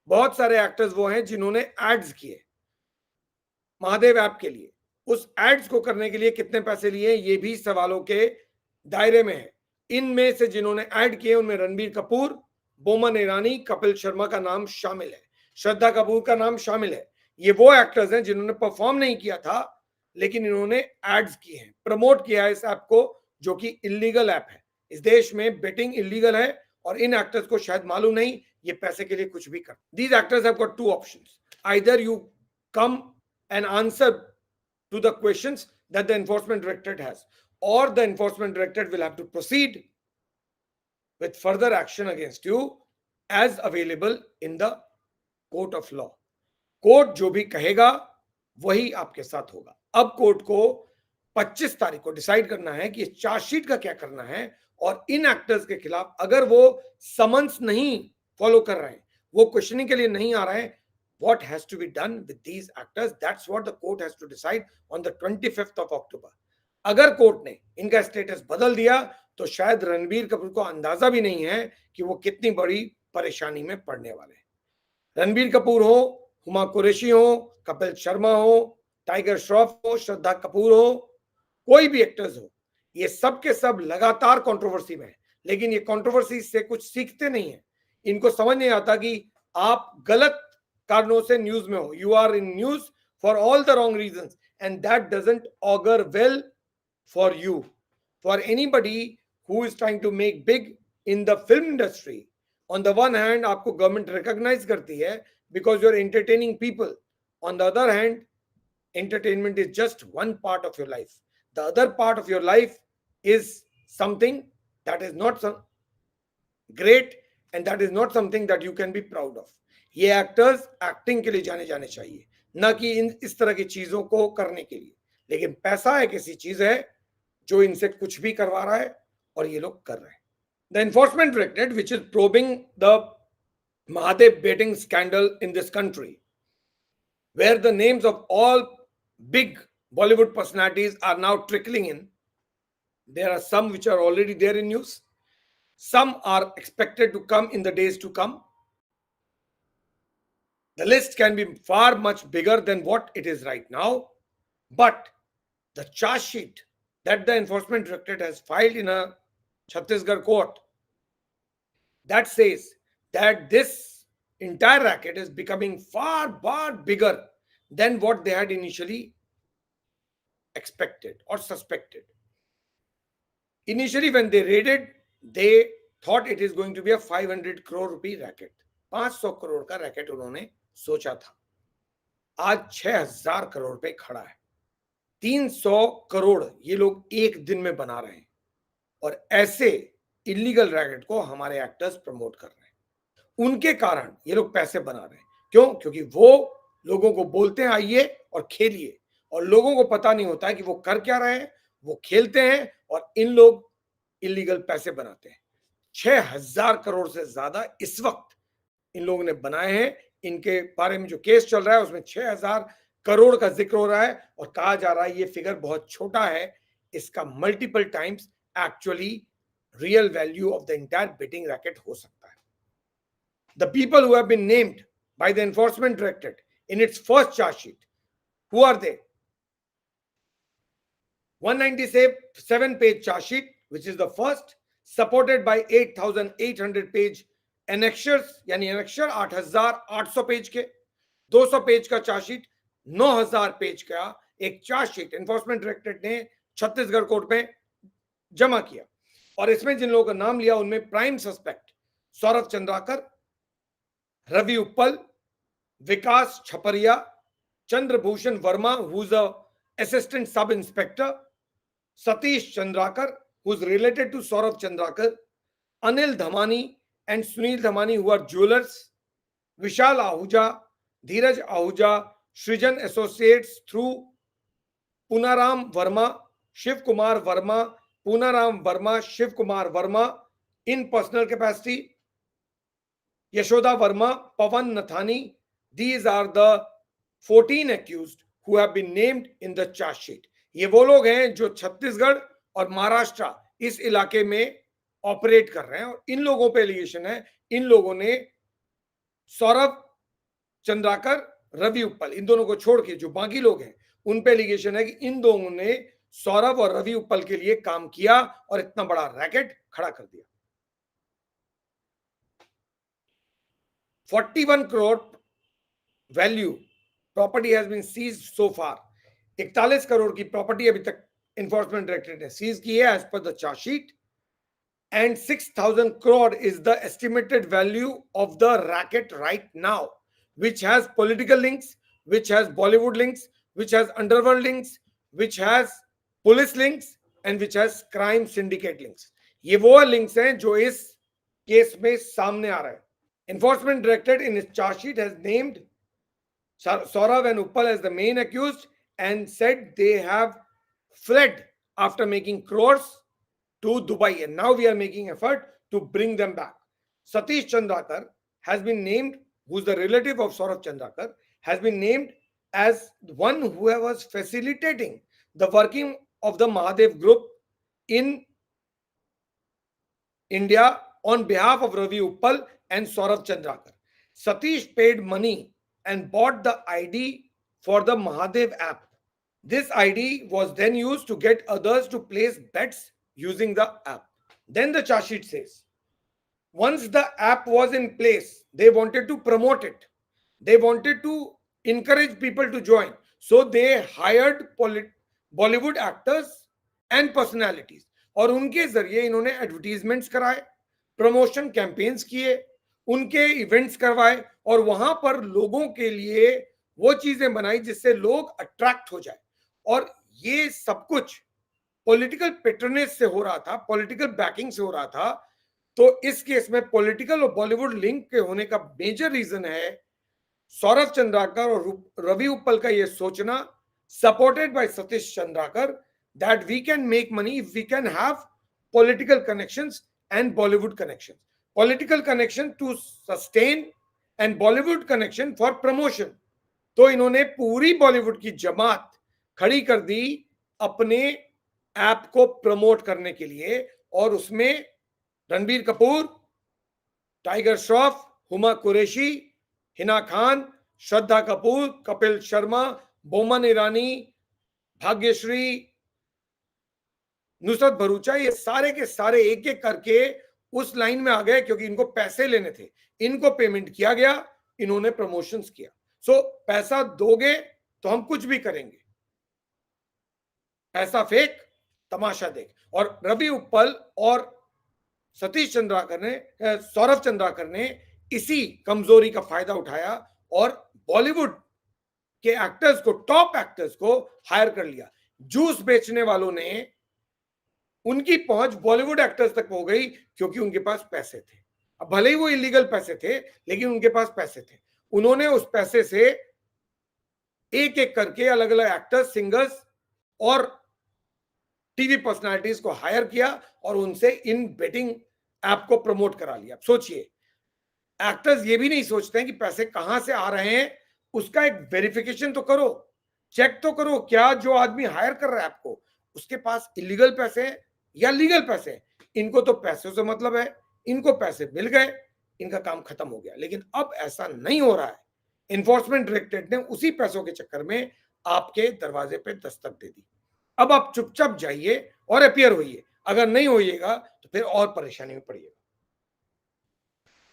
बहुत सारे एक्टर्स वो हैं जिन्होंने एड्स किए महादेव ऐप के लिए, उस एड्स को करने के लिए कितने पैसे लिए, ये भी सवालों के दायरे में है। इनमें से जिन्होंने ऐड किए उनमें रणबीर कपूर, बोमन ईरानी, कपिल शर्मा का नाम शामिल है, श्रद्धा कपूर का नाम शामिल है। ये वो एक्टर्स हैं जिन्होंने परफॉर्म नहीं किया था लेकिन इन्होंने एड्स किए हैं, प्रमोट किया है इस ऐप को, जो कि इलीगल ऐप है। इस देश में बेटिंग इलीगल है और इन एक्टर्स को शायद मालूम नहीं, ये पैसे के लिए कुछ भी कर। These actors have got 2 options, either you come and answer to the questions that the enforcement directorate has, or the enforcement directorate will have to proceed with further action against you as available in the court of law. Court जो भी कहेगा वही आपके साथ होगा. अब court को 25 तारीख को डिसाइड करना है कि चार्जशीट का क्या करना है, और इन एक्टर्स के खिलाफ अगर वो समन्स नहीं फॉलो कर रहे हैं, वो क्वेश्चनिंग के लिए नहीं आ रहे हैं, what has to be done with these actors, that's what the court has to decide on the 25th of October. अगर कोर्ट ने इनका स्टेटस बदल दिया तो शायद रणबीर कपूर को अंदाजा भी नहीं है कि वो कितनी बड़ी परेशानी में पड़ने वाले हैं. रणबीर कपूर हो, हुमा कुरैशी हो, कपिल शर्मा हो, टाइगर श्रॉफ हो, श्रद्धा कपूर हो, कोई भी एक्टर्स हो, ये सब के सब लगातार कंट्रोवर्सी में है. लेकिन ये कंट्रोवर्सी से कुछ सीखते नहीं है. इनको समझ नहीं आता कि आप गलत कारणों से न्यूज में हो. You are in news for all the wrong reasons and that doesn't augur well for you. For anybody who is trying to make big in the film industry, on the one hand आपको government recognise करती है because you're entertaining people. On the other hand, entertainment is just one part of your life. The other part of your life is something that is not some great and that is not something that you can be proud of. ये actors acting के लिए जाने चाहिए, ना कि इस तरह की चीजों को करने के लिए. लेकिन पैसा एक ऐसी चीज है जो इनसे कुछ भी करवा रहा है और ये लोग कर रहे हैं. The enforcement directorate, which is probing the Mahadev betting scandal in this country, where the names of all big Bollywood personalities are now trickling in. There are some which are already there in news. Some are expected to come in the days to come. The list can be far much bigger than what it is right now. But the charge sheet that the Enforcement Directorate has filed in a Chhattisgarh court, that says that this entire racket is becoming far bigger than what they had initially expected or suspected. Initially, when they raided, they thought it is going to be a 500 crore rupee racket. 500 crore का racket उन्होंने सोचा था. आज 6000 करोड़ पे खड़ा है. 300 करोड़ ये लोग एक दिन में बना रहे हैं, और ऐसे इलीगल रैकेट को हमारे एक्टर्स प्रमोट कर रहे हैं. उनके कारण ये लोग पैसे बना रहे हैं. क्यों? क्योंकि वो लोगों को बोलते हैं आइए और खेलिए, और लोगों को पता नहीं होता है कि वो कर क्या रहे हैं. वो खेलते हैं और इन लोग इलीगल पैसे बनाते हैं. 6000 करोड़ से ज्यादा इस वक्त इन लोगों ने बनाए हैं. इनके बारे में जो केस चल रहा है उसमें 6000 करोड़ का जिक्र हो रहा है, और कहा जा रहा है ये फिगर बहुत छोटा है. इसका multiple times actually real value of the entire betting racket हो सकता है. The people who have been named by the Enforcement Directorate in its first charge sheet, who are they? 197-page charge sheet, which is the first, supported by 8,800 page annexures, यानी annexure 8,800 page के, 200 page का charge sheet, 9,000 page का एक charge sheet enforcement directorate ने Chhattisgarh court में जमा किया. और इसमें जिन लोगों का नाम लिया उनमें prime suspect Saurabh Chandrakar, Ravi uppal, Vikas Chhaparia, Chandrabhushan Verma, who's a assistant sub inspector, Satish Chandrakar, who's related to Saurabh Chandrakar, Anil Dhamani and Sunil Dhamani, who are jewelers, Vishal Ahuja, Dheeraj Ahuja, Srijan Associates through Punaram Verma, Shiv Kumar Verma, Punaram Verma, Shiv Kumar Verma in personal capacity, Yashoda Verma, Pawan Nathani. These are the 14 accused who have been named in the charge sheet. ये वो लोग हैं जो छत्तीसगढ़ और महाराष्ट्र इस इलाके में operate कर रहे हैं, और इन लोगों पे एलिगेशन है. इन लोगों ने सौरभ चंद्राकर, रवि uppal, इन दोनों को छोड़ के जो बाकी लोग हैं उन पे एलिगेशन है कि इन दोनों ने सौरभ और रवि uppal के लिए काम किया और इतना बड़ा रैकेट खड़ा कर दिया. 41 crore value property has been seized so far. 41 crore की प्रॉपर्टी अभी तक एनफोर्समेंट डायरेक्टरेट ने सीज की है as per the chargesheet, and 6,000 crore is the estimated value of the racket right now, which has political links, which has Bollywood links, which has underworld links, which has police links, and which has crime syndicate links. ये वो links हैं जो इस case में सामने आ रहे हैं. Enforcement Directorate in its charge sheet has named Saurav and Uppal as the main accused and said they have fled after making crores to Dubai, and now we are making effort to bring them back. Satish Chandrakar has been named, who's the relative of Saurav Chandrakar, has been named as one who was facilitating the working of the Mahadev Group in India on behalf of Ravi Uppal and Saurav Chandrakar. Satish paid money and bought the ID for the Mahadev app. This ID was then used to get others to place bets using the app. Then the charge sheet says, once the app was in place, they wanted to promote it. They wanted to encourage people to join. So they hired Bollywood actors and personalities. और उनके जरिए इन्होंने advertisements कराए, promotion campaigns किए, उनके events करवाए और वहां पर लोगों के लिए वो चीजें बनाई जिससे लोग अट्रैक्ट हो जाए. और ये सब कुछ पॉलिटिकल पेट्रोनेज से हो रहा था, पॉलिटिकल बैकिंग से हो रहा था. तो इस केस में पॉलिटिकल और बॉलीवुड लिंक के होने का मेजर रीजन है सौरभ चंद्राकर और रवि उप्पल का ये सोचना, supported by Satish Chandrakar, that we can make money if we can have political connections and Bollywood connections. Political connection to sustain and Bollywood connection for promotion. तो इन्होंने पूरी बॉलीवुड की जमात खड़ी कर दी अपने ऐप को प्रमोट करने के लिए, और उसमें रणबीर कपूर, टाइगर श्रॉफ, हुमा कुरैशी, हिना खान, श्रद्धा कपूर, कपिल शर्मा, बोमन ईरानी, भाग्यश्री, नुसरत भरूचा, ये सारे के सारे एक एक करके उस लाइन में आ गए क्योंकि इनको पैसे लेने थे, इनको पेमेंट किया गया, इन्होंने प्रमोशंस किया. सो पैसा दोगे तो हम कुछ भी करेंगे, पैसा फेंक तमाशा देख. और रवि उप्पल और सतीश चंद्राकर ने, सौरभ चंद्राकर ने इसी कमजोरी का फायदा उठाया और बॉलीवुड के एक्टर्स को, टॉप एक्टर्स को हायर कर लिया. जूस बेचने वालों ने, उनकी पहुंच बॉलीवुड एक्टर्स तक हो गई क्योंकि उनके पास पैसे थे. अब भले ही वो इलीगल पैसे थे, लेकिन उनके पास पैसे थे. उन्होंने उस पैसे से एक एक करके अलग अलग एक्टर्स, सिंगर्स और टीवी पर्सनालिटीज को हायर किया और उनसे इन बेटिंग ऐप को प्रमोट करा लिया. अब सोचिए, एक्टर्स ये भी नहीं सोचते हैं कि पैसे कहां से आ रहे हैं, उसका एक वेरिफिकेशन तो करो, चेक तो करो, क्या जो आदमी हायर कर रहा है आपको उसके पास इलीगल पैसे हैं या लीगल पैसे हैं. इनको तो पैसों से मतलब है, इनको पैसे मिल गए, इनका काम खत्म हो गया. लेकिन अब ऐसा नहीं हो रहा है. एनफोर्समेंट डायरेक्टरेट ने उसी पैसों के चक्कर में आपके दरवाजे पे दस्तक दे दी. अब आप चुपचाप जाइए और अपियर होइए. अगर नहीं होइएगा तो फिर और परेशानी में पड़िएगा.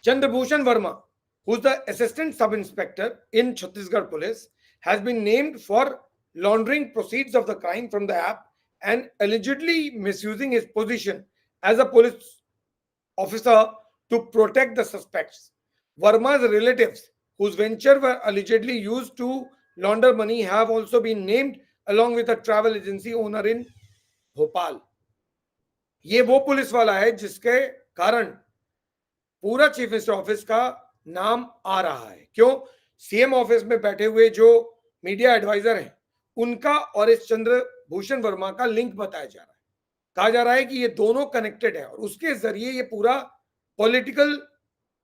Chandrabhushan Verma, who's the assistant sub-inspector in Chhattisgarh Police, has been named for laundering proceeds of the crime from the app and allegedly misusing his position as a police officer to protect the suspects. Verma's relatives, whose venture were allegedly used to launder money, have also been named along with a travel agency owner in Bhopal. ये वो police वाला है जिसके कारण पूरा chief minister office का नाम आ रहा है. क्यों? सीएम ऑफिस में बैठे हुए जो मीडिया एडवाइजर हैं उनका और इस चंद्रभूषण वर्मा का लिंक बताया जा रहा है. कहा जा रहा है कि ये दोनों कनेक्टेड है और उसके जरिए ये पूरा पॉलिटिकल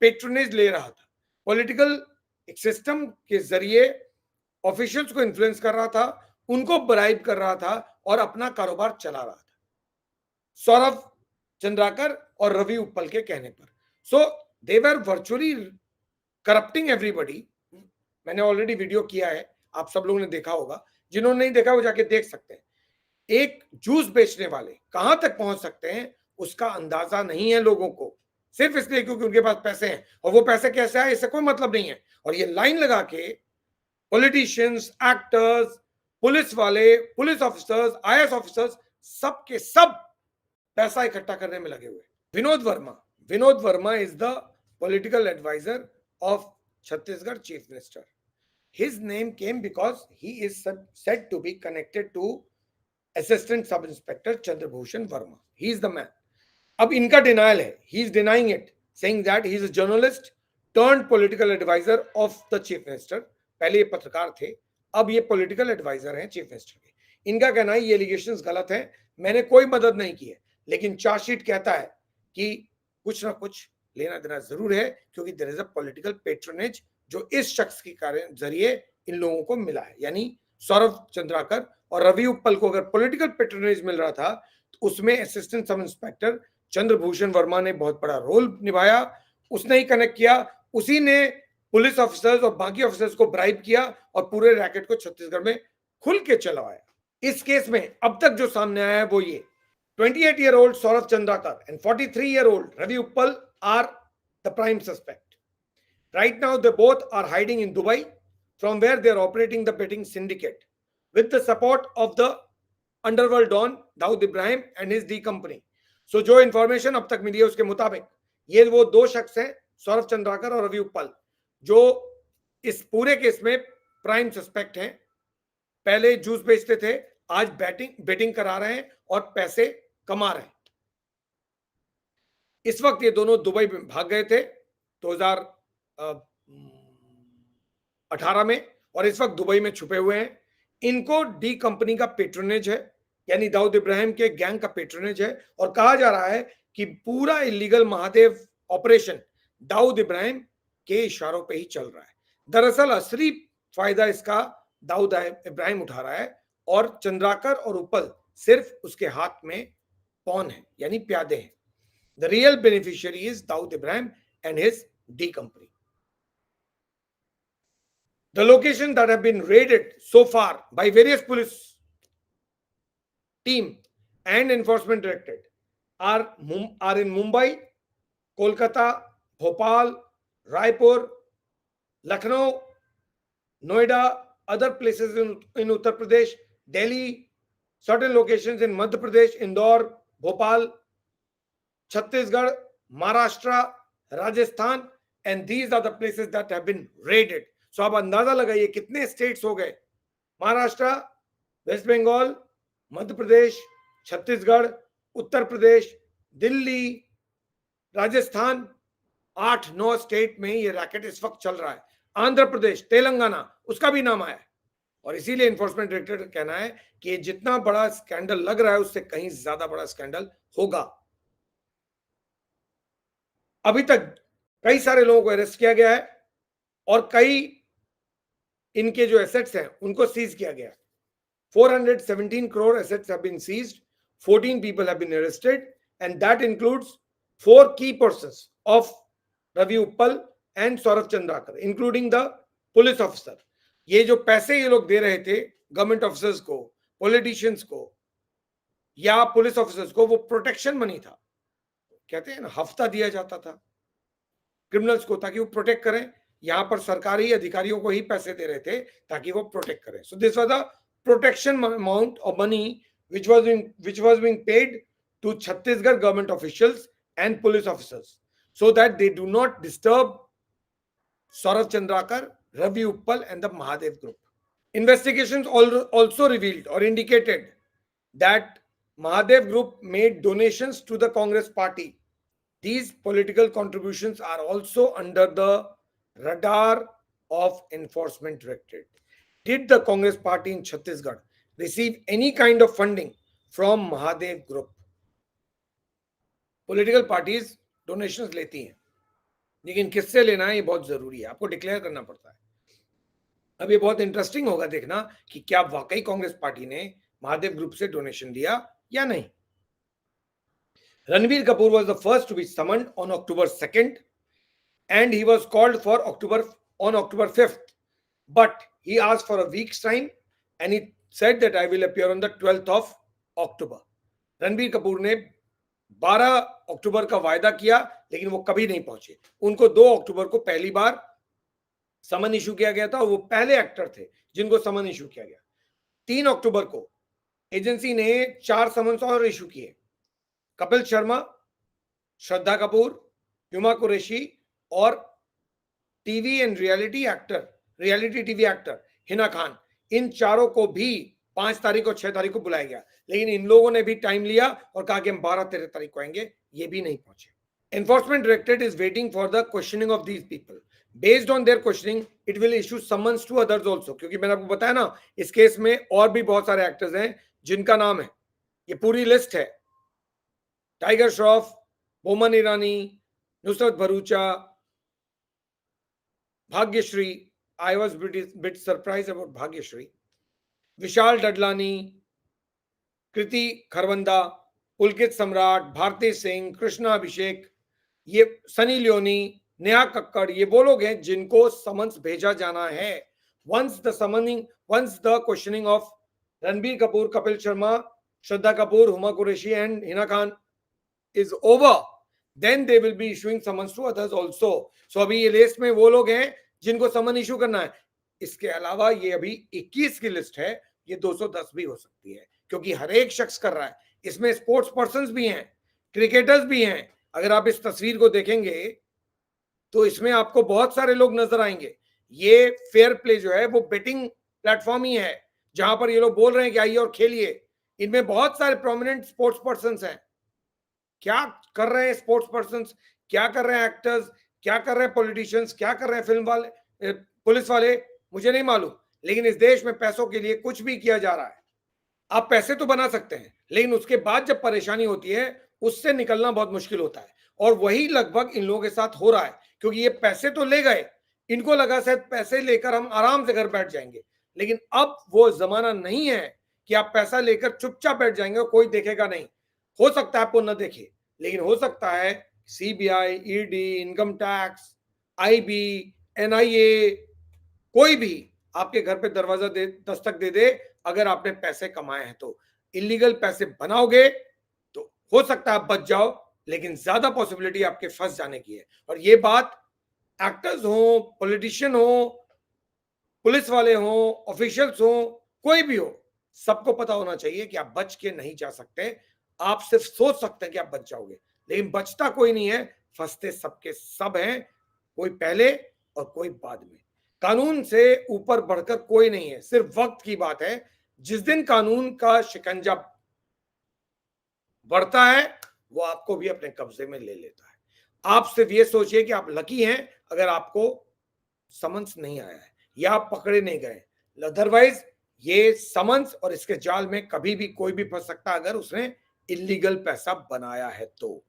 पेट्रोनेज ले रहा था. पॉलिटिकल एक सिस्टम के जरिए ऑफिशियल्स को इन्फ्लुएंस कर रहा था, उनको ब्राइब कर रहा था और अपना कारोबार चला रहा था सौरभ चंद्राकर और रवि उप्पल के कहने पर. सो दे वर वर्चुअली करप्टिंग एवरीबॉडी. मैंने ऑलरेडी वीडियो किया है, आप सब लोगों ने देखा होगा. जिन्होंने नहीं देखा वो जाके देख सकते हैं. एक जूस बेचने वाले कहां तक पहुंच सकते हैं उसका अंदाजा नहीं है लोगों को, सिर्फ इसलिए क्योंकि उनके पास पैसे हैं. और वो पैसे कैसे आए इससे कोई मतलब नहीं है. और ये लाइन लगा के पॉलिटिशियंस, एक्टर्स, पुलिस वाले, पुलिस ऑफिसर्स, आईएएस ऑफिसर्स, सब के सब पैसा इकट्ठा करने में लगे हुए. Vinod Verma is the political advisor of Chhattisgarh Chief Minister. His name came because he is said to be connected to Assistant Sub Inspector Chandrabhushan Verma. He is the man. अब इनका डिनायल है. He is denying it, saying that he is a journalist turned political advisor of the chief minister. पहले ये पत्रकार थे, अब ये political advisor हैं चीफ मिनिस्टर के। इनका कहना है ये एलिगेशंस गलत हैं, मैंने कोई मदद नहीं की है, लेकिन चार्जशीट कहता है कि कुछ ना कुछ लेना देना जरूर है, क्योंकि there is a political patronage जो इस शख्स के कारण जरिए इन लोगों को मिला है। यानी सौरभ चंद्राकर और रवि उप्पल को अगर पॉलिटिकल पेट्रोनेज मिल रहा था, तो उसमें assistant sub inspector Chandrabhushan Verma ने बहुत बड़ा रोल निभाया। उसने ही कनेक्ट किया, उसी ने पुलिस ऑफिसर्स और बाकी ऑफिसर्स को ब्राइब किया और पूरे रैकेट को छत्तीसगढ़ में खुल के चलवाया। इस केस में अब तक जो सामने आया है वो ये 28-year-old Saurav Chandrakar and 43-year-old Ravi Uppal are the prime suspect. Right now, they both are hiding in Dubai, from where they are operating the betting syndicate with the support of the underworld don Dawood Ibrahim and his D company. So, जो information अब तक मिली है उसके मुताबिक ये वो दो शख्स हैं, सौरभ चंद्राकर और रवि उप्पल, जो इस पूरे केस में प्राइम सस्पेक्ट हैं। पहले जूस बेचते थे, आज बेटिंग करा रहे हैं और पैसे कमा रहे हैं। इस वक्त ये दोनों दुबई में भाग गए थे 2018 में, और इस वक्त दुबई में छुपे हुए हैं। इनको डी कंपनी का पेट्रोनेज है, यानी दाऊद इब्राहिम के गैंग का पेट्रोनेज है, और कहा जा रहा है कि पूरा इलीगल महादेव ऑपरेशन दाऊद इब्राहिम के इशारों पे ही चल रहा है। दरअसल असली फायदा इसका दाऊद इब्राहिम उठा रहा है, और चंद्राकर और उप्पल सिर्फ उसके हाथ में पॉन है, यानी प्यादे हैं। The real beneficiary is Dawood Ibrahim and his D company. The locations that have been raided so far by various police team and enforcement directorate are in Mumbai, Kolkata, Bhopal, Raipur, Lucknow, Noida, other places in Uttar Pradesh, Delhi, certain locations in Madhya Pradesh, Indore, Bhopal, Chhattisgarh, Maharashtra, Rajasthan, and these are the places that have been raided. So आप अंदाजा लगाइए कितने states हो गए, Maharashtra, waste Bengal, Madhya Pradesh, Chhattisgarh, Uttar Pradesh, Delhi, Rajasthan, 8-9 state में ये racket इस वक्त चल रहा है। आंध्र प्रदेश, तेलंगाना, उसका भी नाम आया है। और इसीलिए एनफोर्समेंट डायरेक्टर का कहना है कि जितना बड़ा स्कैंडल लग रहा है उससे कहीं ज्यादा बड़ा स्कैंडल होगा। अभी तक कई सारे लोगों को अरेस्ट किया गया है और कई इनके जो एसेट्स हैं उनको सीज किया गया है। 417 crore assets have been seized, 14 people have been arrested, and that includes 4 key persons of Ravi Uppal and Saurav Chandrakar, including the police officer. ये जो पैसे ये लोग दे रहे थे गवर्नमेंट ऑफिसर्स को, पॉलिटिशियंस को या पुलिस ऑफिसर्स को, वो प्रोटेक्शन मनी था। कहते हैं ना, हफ्ता दिया जाता था क्रिमिनल्स को ताकि वो प्रोटेक्ट करें। यहां पर सरकारी अधिकारियों को ही पैसे दे रहे थे ताकि वो प्रोटेक्ट करें। So this was the protection amount of money which was being paid to Chhattisgarh government officials and police officers so that they do not disturb Saurav Chandrakar, Ravi Uppal and the Mahadev group. Investigations also revealed or indicated that Mahadev group made donations to the Congress party. These political contributions are also under the radar of Enforcement Directorate. Did the Congress party in Chhattisgarh receive any kind of funding from Mahadev group? Political parties donations लेती हैं, लेकिन किससे लेना है ये बहुत जरूरी है, आपको डिक्लेयर करना पड़ता है। अब ये बहुत इंटरेस्टिंग होगा देखना कि क्या वाकई कांग्रेस पार्टी ने महादेव ग्रुप से डोनेशन दिया या नहीं। Ranbir Kapoor was the first to be summoned on October 2nd and he was called for on October 5th, but he asked for a week's time and he said that I will appear on the 12th of October. Ranbir Kapoor ने 12 अक्टूबर का वायदा किया लेकिन वो कभी नहीं पहुंचे। उनको 2 अक्टूबर को पहली बार समन इशू किया गया था और वो पहले एक्टर थे जिनको समन इशू किया गया। 3 अक्टूबर को एजेंसी ने 4 समन्स और इशू किए। कपिल शर्मा, श्रद्धा कपूर, हुमा कुरैशी और TV and reality TV actor Hina Khan, इन चारों को भी 5 तारीख और 6 तारीख को बुलाया गया, लेकिन इन लोगों ने भी टाइम लिया और कहा कि हम 12-13 तारीख को आएंगे, ये भी नहीं पहुंचे। Enforcement Directorate is waiting for the questioning of these people. Based on their questioning, it will issue summons to others also. क्योंकि मैंने आपको बताया ना, इस केस में और भी बहुत सारे एक्टर्स हैं जिनका नाम है, ये पूरी लिस्ट है, Tiger Shroff, Boman Irani, Nushrat Bharucha, Bhagyashree, I was bit surprise about Bhagyashree, Vishal Dadlani, Kriti Kharbanda, Pulkit Samrat, Bharti Singh, Krishna अभिषेक, ये सनी लियोनी, नेहा कक्कड़, ये वो लोग हैं जिनको समन्स भेजा जाना है. Once the questioning of Ranbir Kapoor, Kapil Sharma, Shraddha Kapoor, Huma Qureshi and Hina Khan is over, then they will be issuing summons to others also. So अभी ये लिस्ट में वो लोग हैं जिनको समन इशू करना है. इसके अलावा ये अभी 21 की लिस्ट है, ये 210 भी हो सकती है क्योंकि हर एक शख्स कर रहा है. इसमें स्पोर्ट्स पर्संस भी हैं, क्रिकेटर्स भी हैं. अगर आप इस तस्वीर को देखेंगे तो इसमें आपको बहुत सारे लोग नजर आएंगे. ये फेयर प्ले जो है वो बेटिंग प्लेटफॉर्म ही है जहां पर ये लोग बोल रहे हैं कि आइए और खेलिए. इनमें बहुत सारे प्रोमिनेंट स्पोर्ट्स पर्संस हैं. क्या कर रहे हैं स्पोर्ट्स पर्संस, क्या कर रहे हैं एक्टर्स, क्या कर रहे हैं पॉलिटिशियंस, क्या कर रहे हैं फिल्म वाले, पुलिस वाले, मुझे नहीं मालूम. लेकिन इस देश में पैसों के लिए कुछ भी किया जा रहा है. आप पैसे तो बना सकते हैं लेकिन उसके बाद जब परेशानी होती है उससे निकलना बहुत मुश्किल होता है. और वही लगभग इन लोगों के साथ हो रहा है क्योंकि ये पैसे तो ले गए, इनको लगा शायद पैसे लेकर हम आराम से घर बैठ जाएंगे. लेकिन अब वो जमाना नहीं है कि आप पैसा लेकर चुपचाप बैठ जाएंगे और कोई देखेगा नहीं. हो सकता है आपको न देखे, लेकिन हो सकता है CBI, ED, income tax, IB, NIA, कोई भी आपके घर पे दरवाजा दस्तक दे दे अगर आपने पैसे कमाए हैं तो. इलीगल पैसे बनाओगे तो हो सकता है आप बच जाओ, लेकिन ज्यादा पॉसिबिलिटी आपके फंस जाने की है. और ये बात एक्टर्स हो, पॉलिटिशियन हो, पुलिस वाले हो, ऑफिशियल्स हो, कोई भी हो, सबको पता होना चाहिए कि आप बच के नहीं जा सकते. आप सिर्फ सोच सकते हैं कि आप बच जाओगे, लेकिन बचता कोई नहीं है, फंसते सबके सब हैं, कोई पहले और कोई बाद में. कानून से ऊपर बढ़कर कोई नहीं है, सिर्फ वक्त की बात है. जिस दिन कानून का शिकंजा बढ़ता है वो आपको भी अपने कब्जे में ले लेता है. आप सिर्फ ये सोचिए कि आप लकी हैं अगर आपको समन्स नहीं आया है या आप पकड़े नहीं गए. अदरवाइज ये समन्स और इसके जाल में कभी भी कोई भी फंस सकता है अगर उसने इलीगल पैसा बनाया है तो.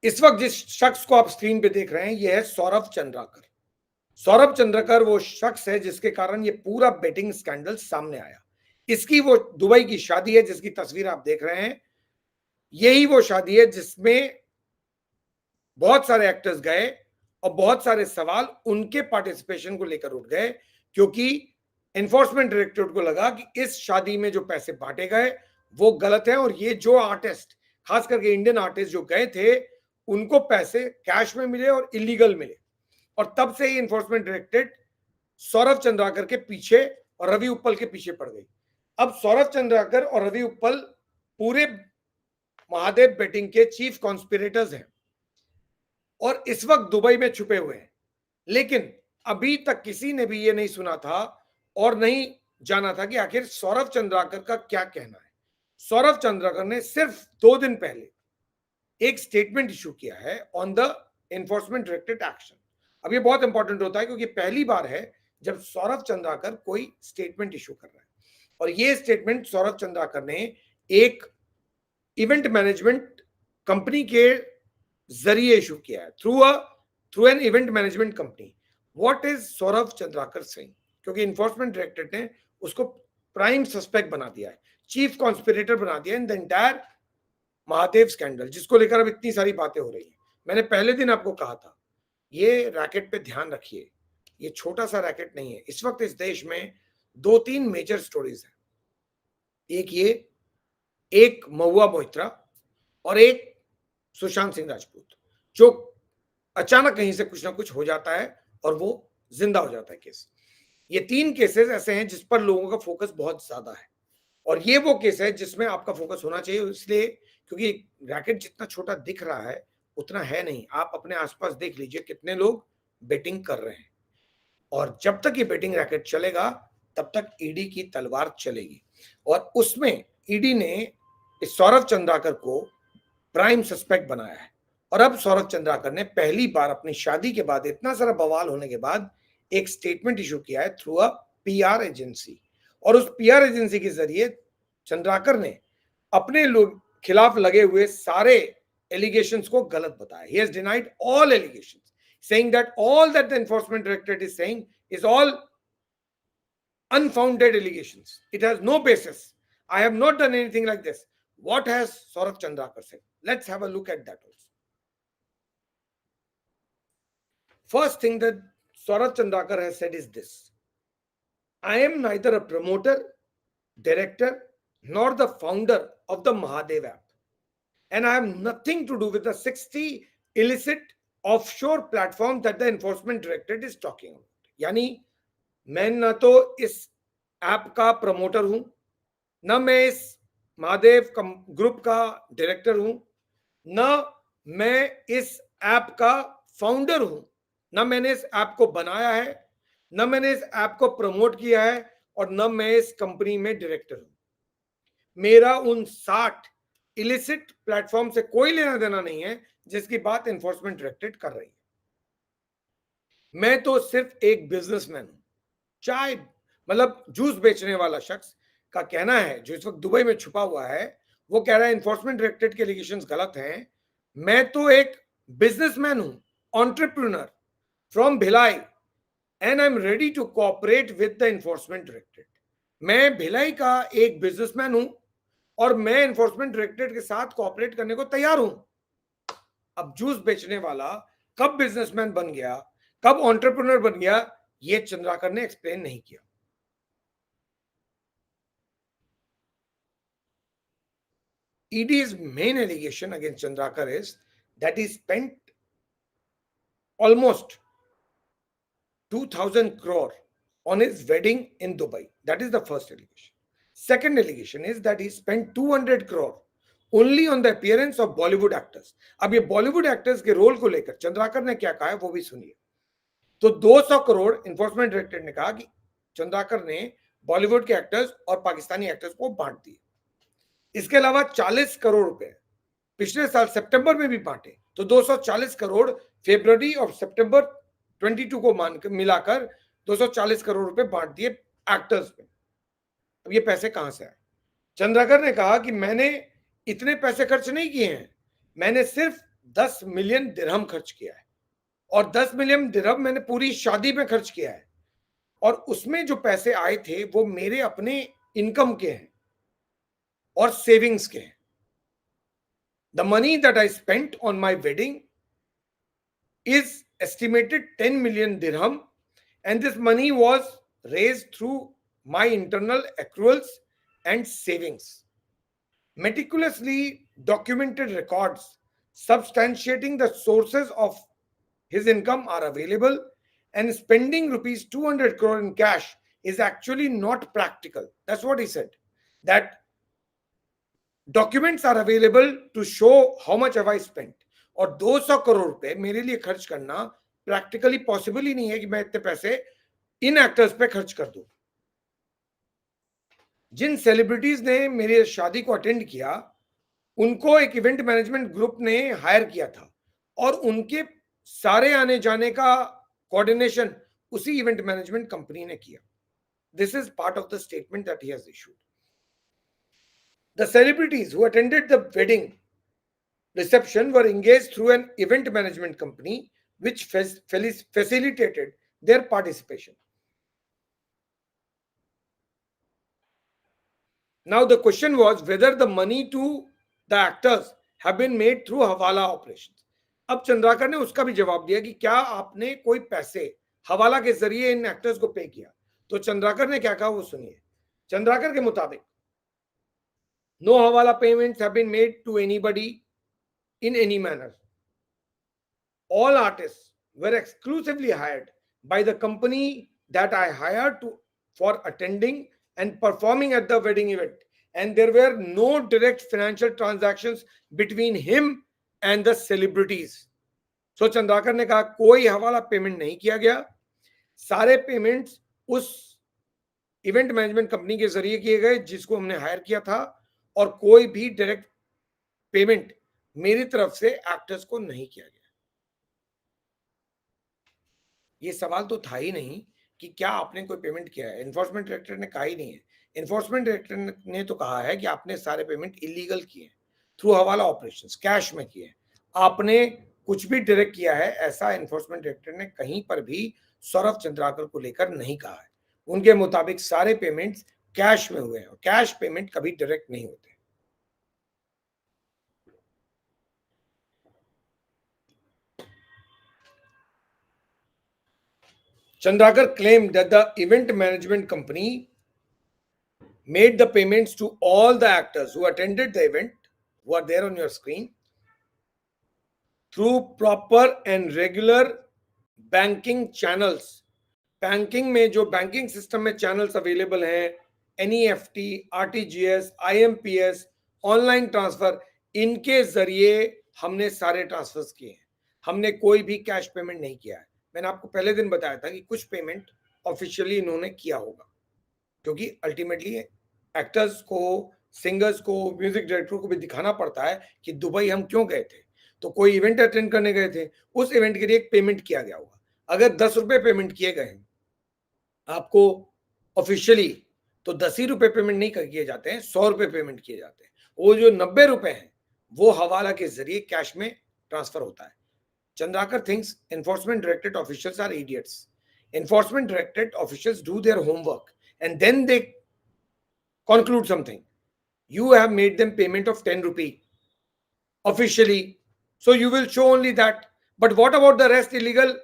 इस वक्त जिस शख्स को आप स्क्रीन पे देख रहे हैं यह है सौरभ चंद्राकर. सौरभ चंद्राकर वो शख्स है जिसके कारण ये पूरा बेटिंग स्कैंडल सामने आया. इसकी वो दुबई की शादी है जिसकी तस्वीर आप देख रहे हैं. यही वो शादी है जिसमें बहुत सारे एक्टर्स गए और बहुत सारे सवाल उनके पार्टिसिपेशन को लेकर उठ गए क्योंकि एनफोर्समेंट डायरेक्टरेट को लगा कि इस शादी में जो पैसे बांटे गए वो गलत है और ये जो आर्टिस्ट, खास करके इंडियन आर्टिस्ट जो गए थे, उनको पैसे कैश में मिले और इलीगल मिले. और तब से ही एनफोर्समेंट डायरेक्टरेट सौरभ चंद्राकर के पीछे और रवि उप्पल के पीछे पड़ गई. अब सौरभ चंद्राकर और रवि उप्पल पूरे महादेव बेटिंग के चीफ कॉन्स्पिरेटर्स हैं और इस वक्त दुबई में छुपे हुए हैं. लेकिन अभी तक किसी ने भी ये नहीं सुना था और नहीं जाना था कि आखिर सौरभ चंद्राकर का क्या कहना है. सौरभ चंद्राकर ने सिर्फ 2 दिन पहले एक स्टेटमेंट इशू किया है on the Enforcement directorate action. अब ये बहुत इंपॉर्टेंट होता है क्योंकि पहली बार है जब सौरभ चंद्राकर कोई स्टेटमेंट इशू कर रहा है. और ये स्टेटमेंट सौरभ चंद्राकर ने एक इवेंट मैनेजमेंट कंपनी के जरिए इशू किया है, through an event management company. What is Saurabh Chandrakar saying? क्योंकि इन्फोर्समेंट डायरेक्टरेट ने उसको प्राइम सस्पेक्ट बना दिया है, चीफ कॉन्स्पिरेटर बना दिया in the entire Mahadev scandal, जिसको लेकर अब इतनी सारी बातें हो रही हैं. मैंने पहले दिन आपको कहा था ये रैकेट पे ध्यान रखिए, ये छोटा सा रैकेट नहीं है. इस वक्त इस देश में 2-3 मेजर स्टोरीज हैं. एक ये, एक महुआ मोइत्रा और एक सुशांत सिंह राजपूत, जो अचानक कहीं से कुछ ना कुछ हो जाता है और वो जिंदा हो जाता है केस. ये 3 केसेस ऐसे हैं जिस पर लोगों का फोकस बहुत ज्यादा है और ये वो केस है जिसमें आपका फोकस होना चाहिए. इसलिए क्योंकि रैकेट जितना छोटा दिख रहा है उतना है नहीं. आप अपने आसपास देख लीजिए कितने लोग बेटिंग कर रहे हैं और जब तक ये बेटिंग रैकेट चलेगा तब तक ईडी की तलवार चलेगी. और उसमें ईडी ने इस सौरभ चंद्राकर को प्राइम सस्पेक्ट बनाया है। और अब सौरभ चंद्राकर ने पहली बार अपनी शादी के बाद, इतना सारा बवाल होने के बाद, एक स्टेटमेंट इशू किया है थ्रू अ पीआर एजेंसी। और उस पीआर एजेंसी के जरिए चंद्राकर ने अपने लोग खिलाफ लगे हुए सारे एलिगेशंस को गलत बताया। He has denied all allegations, saying that all that the enforcement directorate is saying is all unfounded allegations. It has no basis. I have not done anything like this. What has Saurabh Chandrakar said? Let's have a look at that also. First thing that Saurabh Chandrakar has said is this: I am neither a promoter, director, nor the founder of the Mahadev app, and I have nothing to do with the 60 illicit offshore platforms that the enforcement directorate is talking about. यानी मैं न तो इस app का promoter हूं, न मैं इस महादेव ग्रुप का डायरेक्टर हूं, न मैं इस ऐप का फाउंडर हूं, न मैंने इस ऐप को बनाया है, न मैंने इस ऐप को प्रमोट किया है, और न मैं इस कंपनी में डायरेक्टर हूं। मेरा उन 60 इलिसिट प्लेटफॉर्म से कोई लेना देना नहीं है जिसकी बात एनफोर्समेंट डायरेक्टरेट कर रही है। मैं तो सिर्फ एक बिजनेसमैन हूं। चाय मतलब जूस बेचने वाला शख्स का कहना है, जो इस वक्त दुबई में छुपा हुआ है, वो कह रहा है एनफोर्समेंट डायरेक्टरेट के एलिगेशंस गलत हैं। मैं तो एक बिजनेसमैन हूं, entrepreneur from Bhilai, and I am ready to cooperate with the Enforcement Directorate. मैं भिलाई का एक बिजनेसमैन हूं और मैं एनफोर्समेंट डायरेक्टरेट के साथ कोऑपरेट करने को तैयार हूं। अब जूस बेचने वाला कब बिजनेसमैन बन गया, कब एंटरप्रेन्योर बन गया, ये चंद्राकर ने एक्सप्लेन नहीं किया। ED's main allegation against Chandrakar is that he spent almost 2,000 crore on his wedding in Dubai. That is the first allegation. Second allegation is that he spent 200 crore only on the appearance of Bollywood actors. अब ये Bollywood actors के role को लेकर चंद्राकर ने क्या कहा है वो भी सुनिए। तो 200 करोड़ एनफोर्समेंट डायरेक्टरेट ने कहा कि चंद्राकर ने बॉलीवुड के एक्टर्स और पाकिस्तानी एक्टर्स को बांट दिए। इसके अलावा 40 करोड़ रुपए पिछले साल सितंबर में भी बांटे, तो 240 करोड़ फरवरी और सितंबर 22 को मानकर मिलाकर 240 करोड़ रुपए बांट दिए एक्टर्स में। अब ये पैसे कहां से आए? चंद्राकर ने कहा कि मैंने इतने पैसे खर्च नहीं किए हैं, मैंने सिर्फ 10 मिलियन दिरहम खर्च किया है, और 10 मिलियन दिरहम मैंने पूरी शादी में खर्च किया है, और उसमें जो पैसे आए थे वो मेरे अपने इनकम के हैं और सेविंग्स के हैं। The money that I spent on my wedding is estimated 10 million dirham, and this money was raised through my internal accruals and savings. Meticulously documented records substantiating the sources of his income are available, and spending rupees 200 crore in cash is actually not practical. That's what he said. That documents are available to show how much have I spent, और 200 करोड़ रुपए मेरे लिए खर्च करना practically possible ही नहीं है कि मैं इतने पैसे इन एक्टर्स पे खर्च कर दूं। जिन सेलिब्रिटीज ने मेरी शादी को अटेंड किया उनको एक इवेंट मैनेजमेंट ग्रुप ने हायर किया था, और उनके सारे आने जाने का कोऑर्डिनेशन उसी इवेंट मैनेजमेंट कंपनी ने किया। This is part of the statement that he has issued. The celebrities who attended the wedding reception were engaged through an event management company which facilitated their participation. Now the question was whether the money to the actors have been made through हवाला operations. अब चंद्राकर ने उसका भी जवाब दिया कि क्या आपने कोई पैसे हवाला के जरिए इन एक्टर्स को पे किया? तो चंद्राकर ने क्या कहा वो सुनिए। चंद्राकर के मुताबिक no hawala payments have been made to anybody in any manner. All artists were exclusively hired by the company that I hired for attending and performing at the wedding event, and there were no direct financial transactions between him and the celebrities. So Chandrakar ने कहा कोई हवाला payment नहीं किया गया, सारे payments उस event management company के जरिए किए गए जिसको हमने हायर किया था, और कोई भी डायरेक्ट पेमेंट मेरी तरफ से एक्टर्स को नहीं किया गया। ये सवाल तो था ही नहीं कि क्या आपने कोई पेमेंट किया है। एनफोर्समेंट डायरेक्टर ने कहा ही नहीं है। एनफोर्समेंट डायरेक्टर ने तो कहा है कि आपने सारे पेमेंट इलीगल किए हैं, थ्रू हवाला ऑपरेशंस, कैश में किए हैं। आपने कुछ भी डायरेक्ट किया है ऐसा एनफोर्समेंट डायरेक्टर ने कहीं पर भी सौरभ चंद्राकर को लेकर नहीं कहा है। उनके मुताबिक सारे पेमेंट्स कैश में हुए हैं और कैश पेमेंट कभी डायरेक्ट नहीं होते। Chandrakar claimed that the event management company made the payments to all the actors who attended the event, who are there on your screen, through proper and regular banking channels. Banking में जो banking system में channels available हैं, NEFT, RTGS, IMPS, online transfer, इनके जरिए हमने सारे transverse किए हैं। हमने कोई भी कैश पेमेंट नहीं किया है। मैंने आपको पहले दिन बताया था कि कुछ पेमेंट ऑफिशियली इन्होंने किया होगा, क्योंकि अल्टीमेटली एक्टर्स को, सिंगर्स को, म्यूजिक डायरेक्टर को भी दिखाना पड़ता है कि दुबई हम क्यों गए थे। तो कोई इवेंट अटेंड करने गए थे, उस इवेंट के लिए एक पेमेंट किया गया होगा। अगर 10 रुपए पेमेंट किए गए हैं आपको ऑफिशियली, तो 10 ही रुपए पेमेंट नहीं किए जाते हैं, 100 रुपए पेमेंट किए जाते हैं। वो जो 90 रुपए हैं वो हवाला के जरिए कैश में ट्रांसफर होता है। Chandrakar thinks Enforcement Directorate officials are idiots. Enforcement Directorate officials do their homework and then they conclude something. You have made them payment of 10 rupee officially, so you will show only that. But what about the rest illegal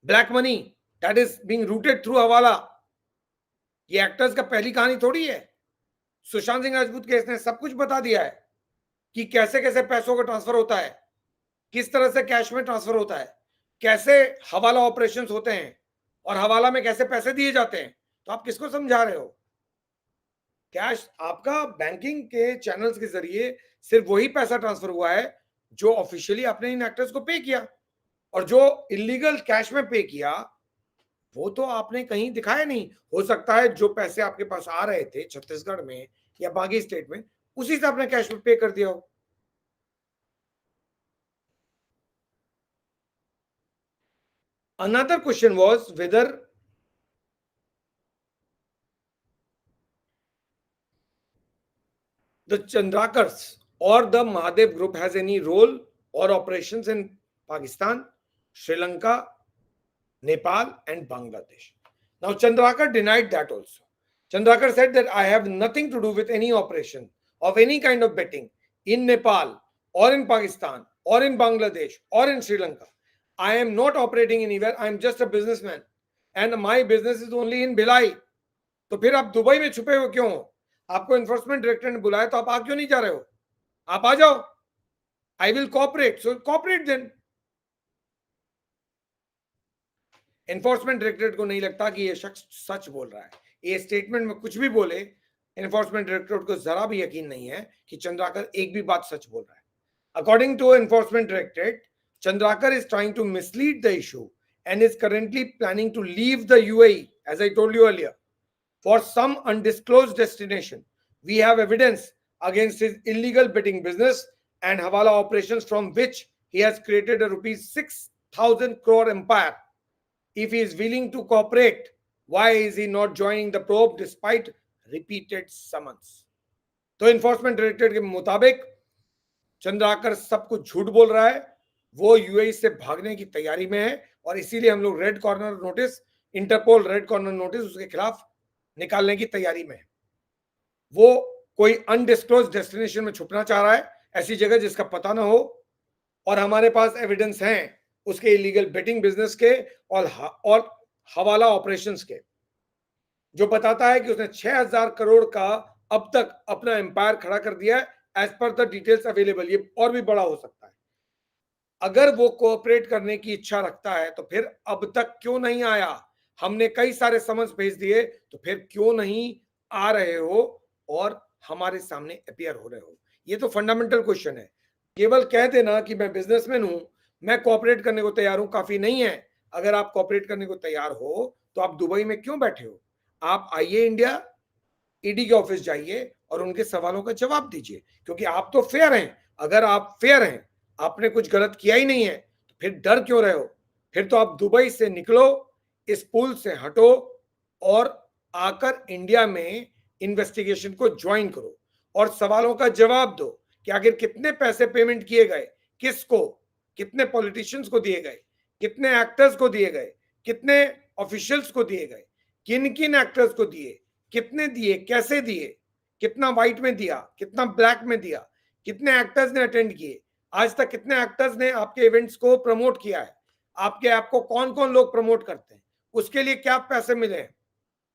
black money that is being routed through hawala? ये actors का पहली कहानी थोड़ी है। Sushant Singh Rajput case ने सब कुछ बता दिया है कि कैसे कैसे पैसों का ट्रांसफर होता है, किस तरह से कैश में ट्रांसफर होता है, कैसे हवाला ऑपरेशंस होते हैं और हवाला में कैसे पैसे दिए जाते हैं। तो आप किसको समझा रहे हो? कैश आपका बैंकिंग के चैनल्स के जरिए सिर्फ वही पैसा ट्रांसफर हुआ है जो ऑफिशियली आपने इन एक्टर्स को पे किया, और जो इलीगल कैश में पे किया वो तो आपने कहीं दिखाया नहीं। हो सकता है जो पैसे आपके पास आ रहे थे छत्तीसगढ़ में या बाकी स्टेट में, उसी से आपने कैश में पे कर दिया हो। Another question was whether the Chandrakars or the Mahadev group has any role or operations in Pakistan, Sri Lanka, Nepal, and Bangladesh. Now, Chandrakar denied that also. Chandrakar said that I have nothing to do with any operation of any kind of betting in Nepal or in Pakistan or in Bangladesh or in Sri Lanka. I am not operating anywhere. I am just a businessman and my business is only in Bhilai. तो फिर आप Dubai में छुपे हो क्यों हो? आपको enforcement director ने बुलाया तो आप आ क्यों नहीं जा रहे हो? आप आ जाओ। I will cooperate, so cooperate then. Enforcement Directorate को नहीं लगता कि ये शख्स सच बोल रहा है। ये स्टेटमेंट में कुछ भी बोले, एनफोर्समेंट डायरेक्टरेट को जरा भी यकीन नहीं है कि चंद्राकर एक भी बात सच बोल रहा है। According to Enforcement Directorate, Chandrakar is trying to mislead the issue and is currently planning to leave the UAE, as I told you earlier, for some undisclosed destination. We have evidence against his illegal betting business and hawala operations from which he has created a rupees 6,000 crore empire. If he is willing to cooperate, why is he not joining the probe despite repeated summons? तो enforcement directorate के मुताबिक चंद्राकर सब कुछ झूठ बोल रहा है, वो यूएई से भागने की तैयारी में है और इसीलिए हम लोग red corner notice, Interpol red corner notice उसके खिलाफ निकालने की तैयारी में है। वो कोई अनडिस्क्लोज डेस्टिनेशन में छुपना चाह रहा है, ऐसी जगह जिसका पता ना हो, और हमारे पास एविडेंस हैं उसके इलीगल बेटिंग बिजनेस के और हवाला ऑपरेशंस के, जो बताता है कि उसने 6,000 करोड़ का अब तक अपना एम्पायर खड़ा कर दिया है as per the details available. ये और भी बड़ा हो सकता है। अगर वो कोऑपरेट करने की इच्छा रखता है तो फिर अब तक क्यों नहीं आया? हमने कई सारे समन्स भेज दिए, तो फिर क्यों नहीं आ रहे हो और हमारे सामने अपीयर हो रहे हो? ये तो फंडामेंटल क्वेश्चन है। केवल कह देना कि मैं बिजनेसमैन हूं, मैं कोऑपरेट करने को तैयार हूं, काफी नहीं है। अगर आप कोऑपरेट करने को तैयार हो तो आप दुबई में क्यों बैठे हो? आप आइए इंडिया, ईडी के ऑफिस जाइए और उनके सवालों का जवाब दीजिए, क्योंकि आप तो फेयर हैं, अगर आप फेयर हैं, आपने कुछ गलत किया ही नहीं है, तो फिर डर क्यों रहे हो? फिर तो आप दुबई से निकलो, इस पुल से हटो और आकर इंडिया में इन्वेस्टिगेशन को ज्वाइन करो और सवालों का जवाब दो कि आखिर कितने पैसे पेमेंट किए गए, किसको, कितने पॉलिटिशियंस को दिए गए, कितने एक्टर्स को दिए गए, कितने ऑफिशियल्स को दिए गए, किन किन एक्टर्स को दिए, कितने दिए, कैसे दिए, कितना व्हाइट में दिया, कितना ब्लैक में दिया, कितने एक्टर्स ने अटेंड किए, आज तक कितने एक्टर्स ने आपके इवेंट्स को प्रमोट किया है, आपके ऐप को कौन कौन लोग प्रमोट करते हैं, उसके लिए क्या पैसे मिले हैं।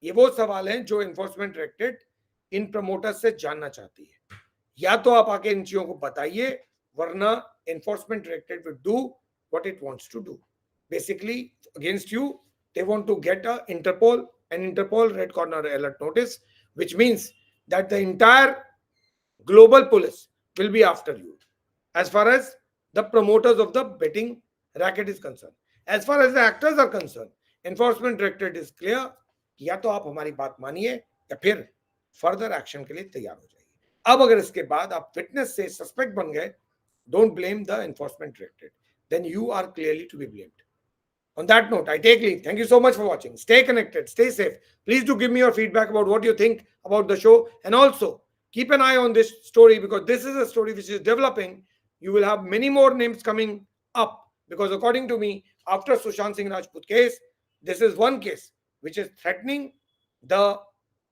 ये वो सवाल हैं जो एनफोर्समेंट डायरेक्टरेट इन प्रमोटर्स से जानना चाहती है। या तो आप आके इन चीजों को बताइए, वरना Enforcement Directorate will do what it wants to do. Basically against you they want to get an Interpol red corner alert notice, which means that the entire global police will be after you as far as the promoters of the betting racket is concerned. As far as the actors are concerned, enforcement directorate is clear कि या तो आप हमारी बात मानिए या फिर further action के लिए तैयार हो जाइए। अब अगर इसके बाद आप विटनेस से सस्पेक्ट बन गए, don't blame the enforcement directorate, then you are clearly to be blamed. On that note, I take leave. Thank you so much for watching. Stay connected, stay safe. Please do give me your feedback about what you think about the show, and also keep an eye on this story because this is a story which is developing. You will have many more names coming up because according to me, after Sushant Singh Rajput case, this is one case which is threatening the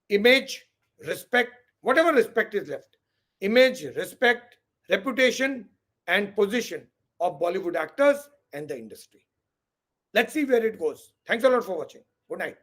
image, respect, whatever respect is left, image, respect, reputation, and position of Bollywood actors and the industry. Let's see where it goes. Thanks a lot for watching. Good night.